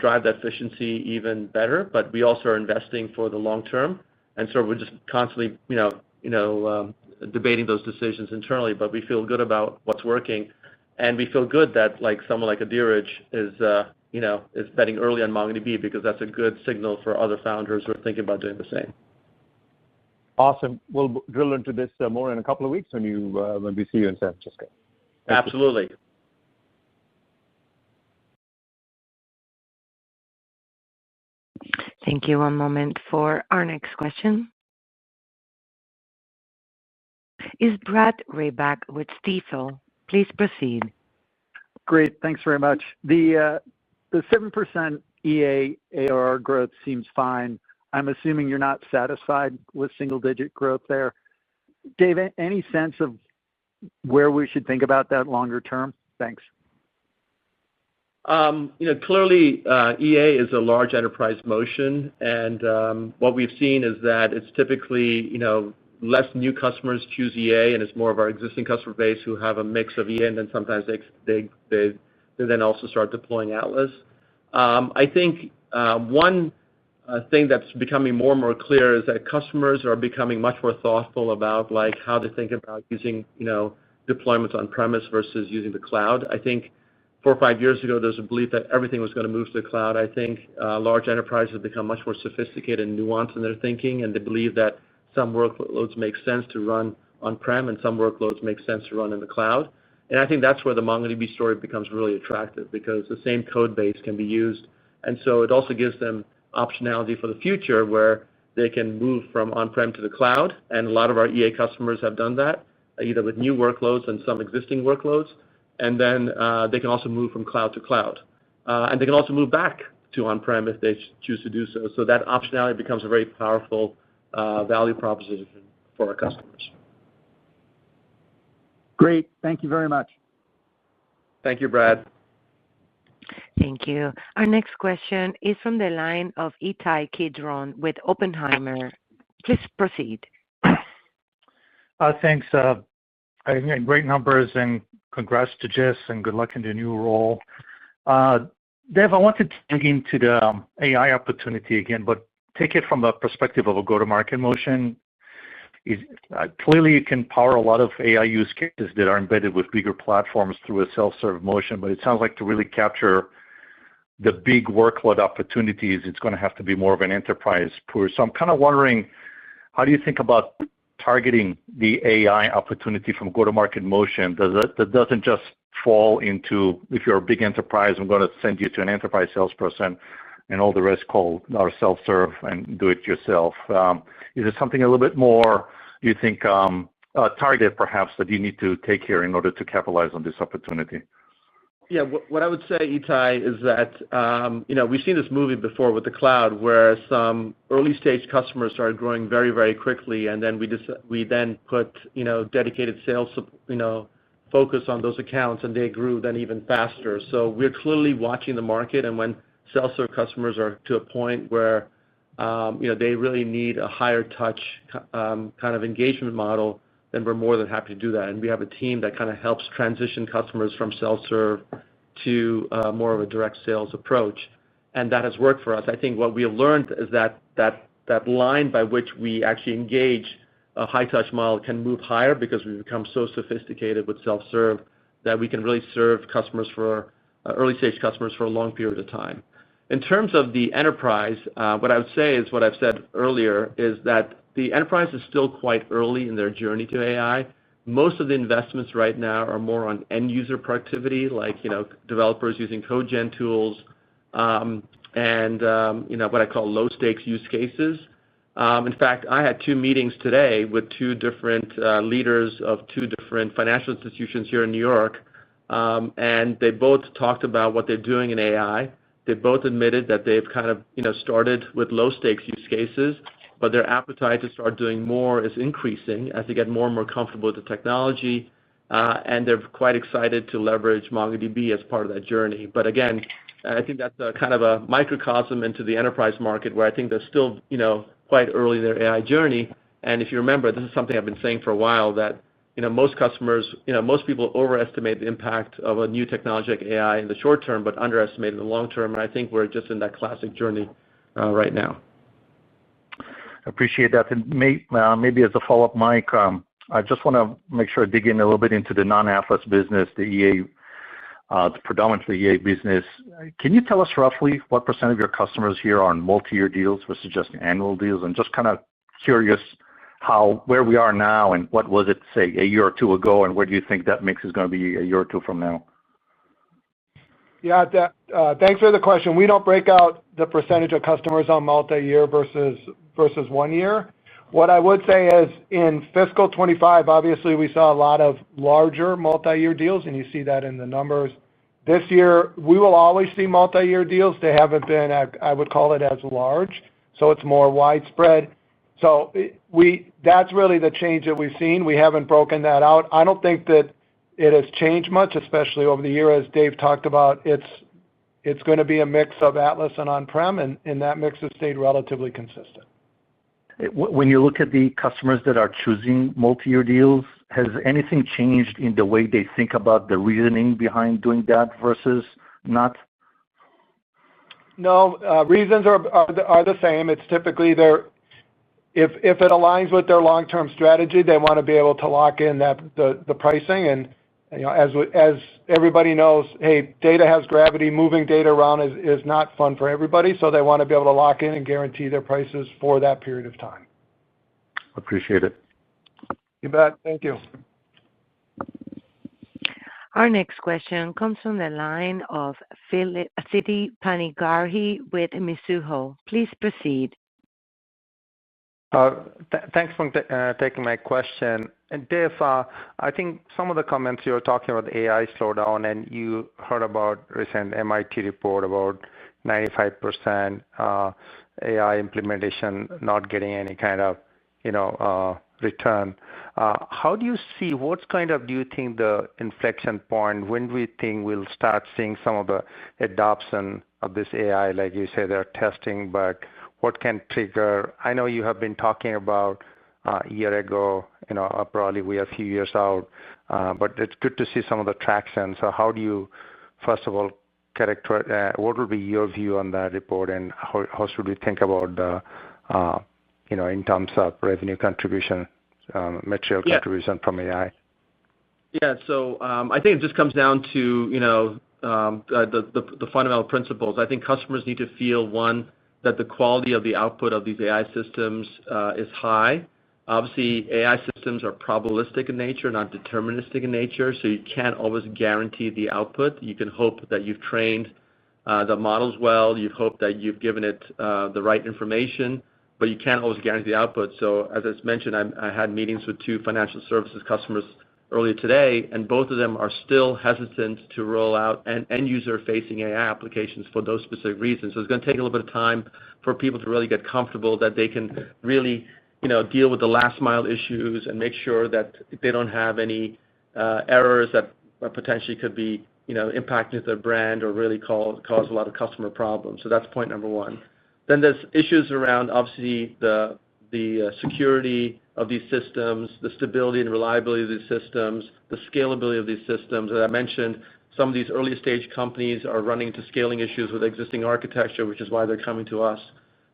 drive that efficiency even better. But we also are investing for the long term, and so we're just constantly debating those decisions internally. But we feel good about what's working, and we feel good that someone like a Dheeraj is betting early on MongoDB, because that's a good signal for other founders who are thinking about doing the same.
Awesome. We'll drill into this more in a couple of weeks when we see you in San Francisco.
Absolutely.
Thank you. One moment for our next question. Is Brad Reback with Stifel. Please proceed.
Great. Thanks very much. The 7% EA ARR growth seems fine. I'm assuming you're not satisfied with single-digit growth there. Dave, any sense of where we should think about that longer term? Thanks.
Clearly, EA is a large enterprise motion, and what we've seen is that it's typically less new customers choose EA, and it's more of our existing customer base who have a mix of EA, and then sometimes they then also start deploying Atlas. I think one thing that's becoming more and more clear is that customers are becoming much more thoughtful about how to think about using deployments on premise versus using the cloud. I think 4 or 5 years ago, there's a belief that everything was going to move to the cloud. I think large enterprises have become much more sophisticated and nuanced in their thinking, and they believe that some workloads make sense to run on-prem and some workloads make sense to run in the cloud. And I think that's where the MongoDB story becomes really attractive, because the same code base can be used. And so it also gives them optionality for the future where they can move from on-prem to the cloud. And a lot of our EA customers have done that, either with new workloads and some existing workloads. And then they can also move from cloud to cloud. And they can also move back to on-prem if they choose to do so. So that optionality becomes a very powerful value proposition for our customers.
Great. Thank you very much.
Thank you, Brad.
Thank you. Our next question is from the line of Ittai Kidron with Oppenheimer. Please proceed.
Thanks. Again, great numbers and congrats to Jess and good luck in the new role. Dev, I wanted to dig into the AI opportunity again, but take it from the perspective of a go-to-market motion. Clearly, you can power a lot of AI use cases that are embedded with bigger platforms through a self-serve motion, but it sounds like to really capture the big workload opportunities, it's going to have to be more of an enterprise push. So I'm kind of wondering, how do you think about targeting the AI opportunity from go-to-market motion? That doesn't just fall into, if you're a big enterprise, I'm going to send you to an enterprise salesperson and all the rest call our self-serve and do it yourself. Is it something a little bit more, you think, targeted perhaps that you need to take here in order to capitalize on this opportunity?
Yeah, what I would say, Ittai, is that we've seen this movie before with the cloud, where some early-stage customers started growing very, very quickly, and then we then put dedicated sales focus on those accounts, and they grew then even faster. So we're clearly watching the market, and when self-serve customers are to a point where they really need a higher touch kind of engagement model, then we're more than happy to do that. And we have a team that kind of helps transition customers from self-serve to more of a direct sales approach. And that has worked for us. I think what we have learned is that line by which we actually engage a high-touch model can move higher because we've become so sophisticated with self-serve that we can really serve customers for early-stage customers for a long period of time. In terms of the enterprise, what I would say is what I've said earlier is that the enterprise is still quite early in their journey to AI. Most of the investments right now are more on end-user productivity, like developers using code gen tools and what I call low-stakes use cases. In fact, I had 2 meetings today with 2 different leaders of 2 different financial institutions here in New York, and they both talked about what they're doing in AI. They both admitted that they've kind of started with low-stakes use cases, but their appetite to start doing more is increasing as they get more and more comfortable with the technology, and they're quite excited to leverage MongoDB as part of that journey. But again, I think that's a kind of a microcosm into the enterprise market where I think they're still quite early in their AI journey. And if you remember, this is something I've been saying for a while, that most customers, most people overestimate the impact of a new technology like AI in the short term, but underestimate it in the long term. And I think we're just in that classic journey right now.
Appreciate that. And maybe as a follow-up, Mike, I just want to make sure I dig in a little bit into the non-Atlas business, the EA, predominantly EA business. Can you tell us roughly what % of your customers here are on multi-year deals versus just annual deals? I'm just kind of curious where we are now and what was it, say, a year or 2 ago, and where do you think that mix is going to be a year or 2 from now?
Yeah, thanks for the question. We don't break out the percentage of customers on multi-year versus 1 year. What I would say is in fiscal 25, obviously we saw a lot of larger multi-year deals, and you see that in the numbers. This year, we will always see multi-year deals. They haven't been, I would call it, as large, so it's more widespread. So that's really the change that we've seen. We haven't broken that out. I don't think that it has changed much, especially over the year, as Dave talked about. It's going to be a mix of Atlas and on-prem, and that mix has stayed relatively consistent.
When you look at the customers that are choosing multi-year deals, has anything changed in the way they think about the reasoning behind doing that versus not?
No, reasons are the same. It's typically if it aligns with their long-term strategy, they want to be able to lock in the pricing. And as everybody knows, hey, data has gravity. Moving data around is not fun for everybody, so they want to be able to lock in and guarantee their prices for that period of time.
Appreciate it.
You bet. Thank you.
Our next question comes from the line of Siti Panigrahi with Mizuho. Please proceed.
Thanks for taking my question. And Dave, I think some of the comments you were talking about AI slowdown, and you heard about recent MIT report about 95% AI implementation not getting any kind of return. How do you see do you think the inflection point, when do we think we'll start seeing some of the adoption of this AI? Like you say, they're testing, but what can trigger? I know you have been talking about a year ago, probably we are a few years out, but it's good to see some of the traction. So how do you, first of all, characterize, what will be your view on that report, and how should we think about the, in terms of revenue contribution, material contribution from AI?
Yeah, so I think it just comes down to the fundamental principles. I think customers need to feel, one, that the quality of the output of these AI systems is high. Obviously, AI systems are probabilistic in nature, not deterministic in nature, so you can't always guarantee the output. You can hope that you've trained the models well, you've hoped that you've given it the right information, but you can't always guarantee the output. So as I mentioned, I had meetings with 2 financial services customers earlier today, and both of them are still hesitant to roll out end-user facing AI applications for those specific reasons. So it's going to take a little bit of time for people to really get comfortable that they can really deal with the last mile issues and make sure that they don't have any errors that potentially could be impacting their brand or really cause a lot of customer problems. So that's point number one. Then there's issues around, obviously, the security of these systems, the stability and reliability of these systems, the scalability of these systems. As I mentioned, some of these early stage companies are running into scaling issues with existing architecture, which is why they're coming to us.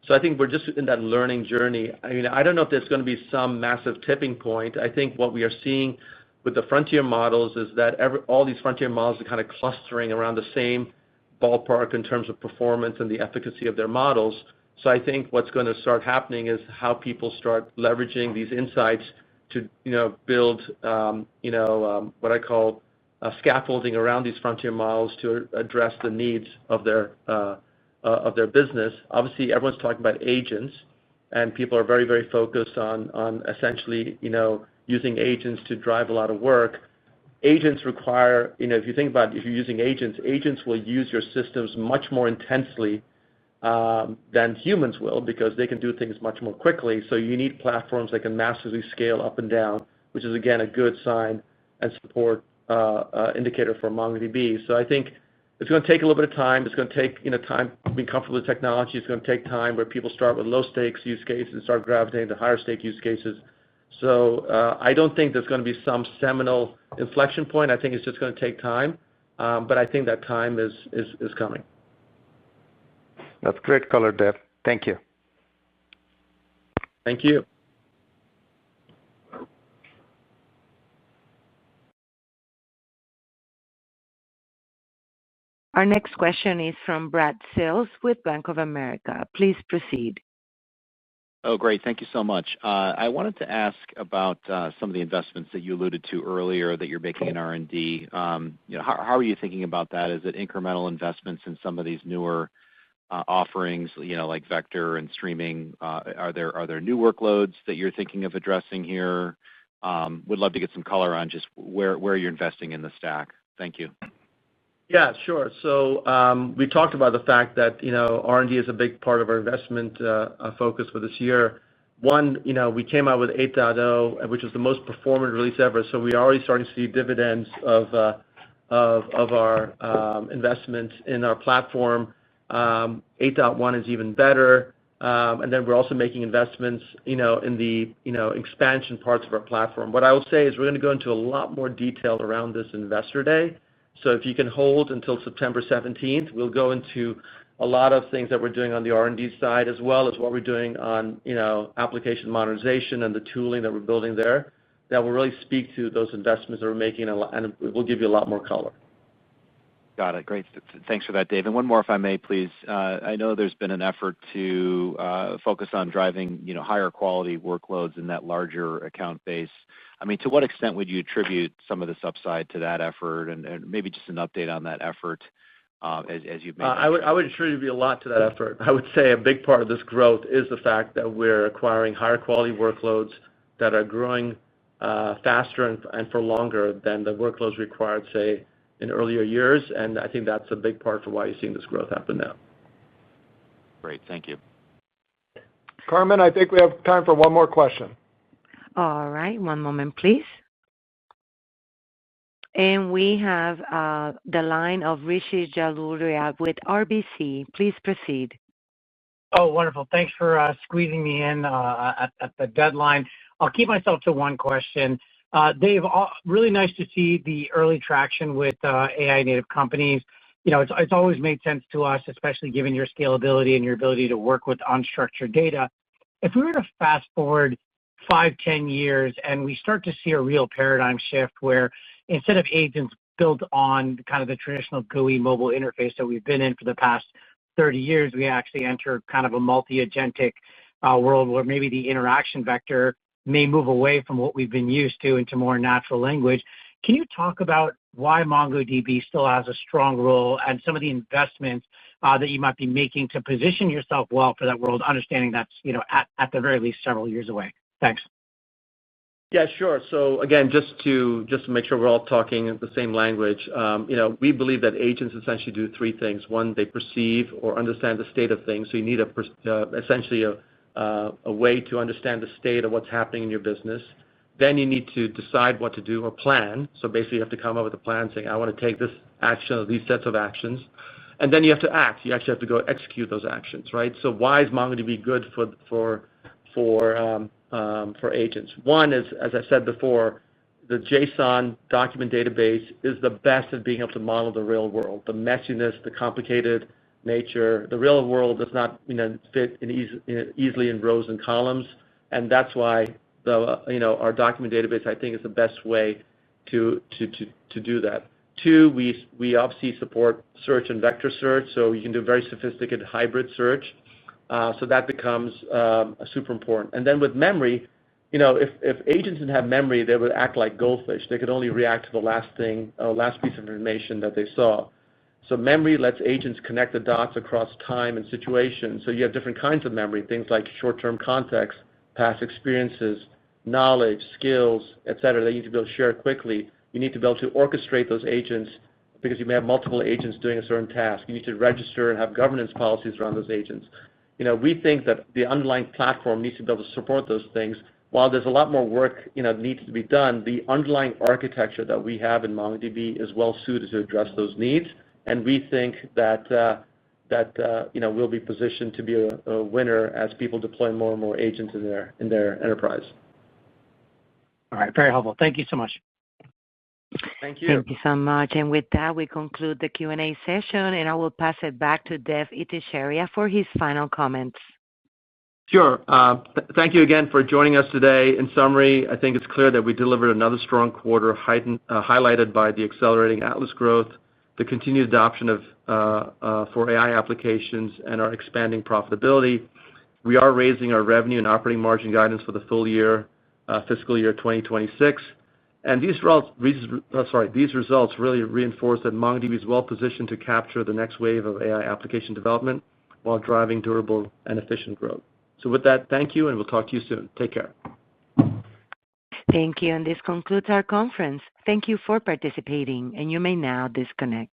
So I think we're just in that learning journey. I mean, I don't know if there's going to be some massive tipping point. I think what we are seeing with the frontier models is that all these frontier models are kind of clustering around the same ballpark in terms of performance and the efficacy of their models. So I think what's going to start happening is how people start leveraging these insights to build what I call scaffolding around these frontier models to address the needs of their business. Obviously, everyone's talking about agents, and people are very, very focused on essentially using agents to drive a lot of work. Agents require, if you think about if you're using agents, agents will use your systems much more intensely than humans will, because they can do things much more quickly. So you need platforms that can massively scale up and down, which is, again, a good sign and support indicator for MongoDB. So I think it's going to take a little bit of time. It's going to take time being comfortable with technology. It's going to take time where people start with low stakes use cases and start gravitating to higher stake use cases. So I don't think there's going to be some seminal inflection point. I think it's just going to take time, but I think that time is coming.
That's great color, Dev. Thank you.
Thank you.
Our next question is from Brad Sills with Bank of America. Please proceed.
Oh, great. Thank you so much. I wanted to ask about some of the investments that you alluded to earlier that you're making in R&D. How are you thinking about that? Is it incremental investments in some of these newer offerings, like vector and streaming? Are there new workloads that you're thinking of addressing here? Would love to get some color on just where you're investing in the stack. Thank you.
Yeah, sure. So we talked about the fact that R&D is a big part of our investment focus for this year. One, we came out with 8.0, which was the most performant release ever. So we are already starting to see dividends of our investments in our platform. 8.1 is even better. And then we're also making investments in the expansion parts of our platform. What I will say is we're going to go into a lot more detail around this Investor Day. So if you can hold until September 17th, we'll go into a lot of things that we're doing on the R&D side, as well as what we're doing on application modernization and the tooling that we're building there, that will really speak to those investments that we're making, and we'll give you a lot more color.
Got it. Great. Thanks for that, Dave. And one more, if I may, please. I know there's been an effort to focus on driving higher quality workloads in that larger account base. I mean, to what extent would you attribute some of this upside to that effort, and maybe just an update on that effort as you've made?
I would attribute a lot to that effort. I would say a big part of this growth is the fact that we're acquiring higher quality workloads that are growing faster and for longer than the workloads required, say, in earlier years. And I think that's a big part for why you're seeing this growth happen now.
Great. Thank you.
Carmen, I think we have time for one more question.
All right, one moment, please. And we have the line of Rishi Jaluria with RBC. Please proceed.
Oh, wonderful. Thanks for squeezing me in at the deadline. I'll keep myself to one question. Dave, really nice to see the early traction with AI native companies. It's always made sense to us, especially given your scalability and your ability to work with unstructured data. If we were to fast forward 5, 10 years and we start to see a real paradigm shift where instead of agents built on kind of the traditional GUI mobile interface that we've been in for the past 30 years, we actually enter kind of a multi-agentic world where maybe the interaction vector may move away from what we've been used to into more natural language. Can you talk about why MongoDB still has a strong role and some of the investments that you might be making to position yourself well for that world, understanding that's at the very least several years away? Thanks.
Yeah, sure. So again, just to make sure we're all talking the same language, we believe that agents essentially do three things. One, they perceive or understand the state of things. So you need essentially a way to understand the state of what's happening in your business. Then you need to decide what to do or plan. So basically, you have to come up with a plan saying, I want to take this action or these sets of actions. And then you have to act. You actually have to go execute those actions, right? So why is MongoDB good for agents? One is, as I said before, the JSON document database is the best at being able to model the real world, the messiness, the complicated nature. The real world does not fit easily in rows and columns, and that's why our document database, I think, is the best way to do that. Two, we obviously support search and vector search, so you can do very sophisticated hybrid search. So that becomes super important. And then with memory, if agents didn't have memory, they would act like goldfish. They could only react to the last piece of information that they saw. So memory lets agents connect the dots across time and situations. So you have different kinds of memory, things like short-term context, past experiences, knowledge, skills, et cetera, that you need to be able to share quickly. You need to be able to orchestrate those agents because you may have multiple agents doing a certain task. You need to register and have governance policies around those agents. We think that the underlying platform needs to be able to support those things. While there's a lot more work needs to be done, the underlying architecture that we have in MongoDB is well suited to address those needs, and we think that we'll be positioned to be a winner as people deploy more and more agents in their enterprise.
All right, very helpful. Thank you so much.
Thank you.
Thank you so much. And with that, we conclude the Q&A session, and I will pass it back to Dev Ittycheria for his final comments.
Sure. Thank you again for joining us today. In summary, I think it's clear that we delivered another strong quarter highlighted by the accelerating Atlas growth, the continued adoption for AI applications, and our expanding profitability. We are raising our revenue and operating margin guidance for the full year, fiscal year 2026. And these results really reinforce that MongoDB is well positioned to capture the next wave of AI application development while driving durable and efficient growth. So with that, thank you, and we'll talk to you soon. Take care.
Thank you, and this concludes our conference. Thank you for participating, and you may now disconnect.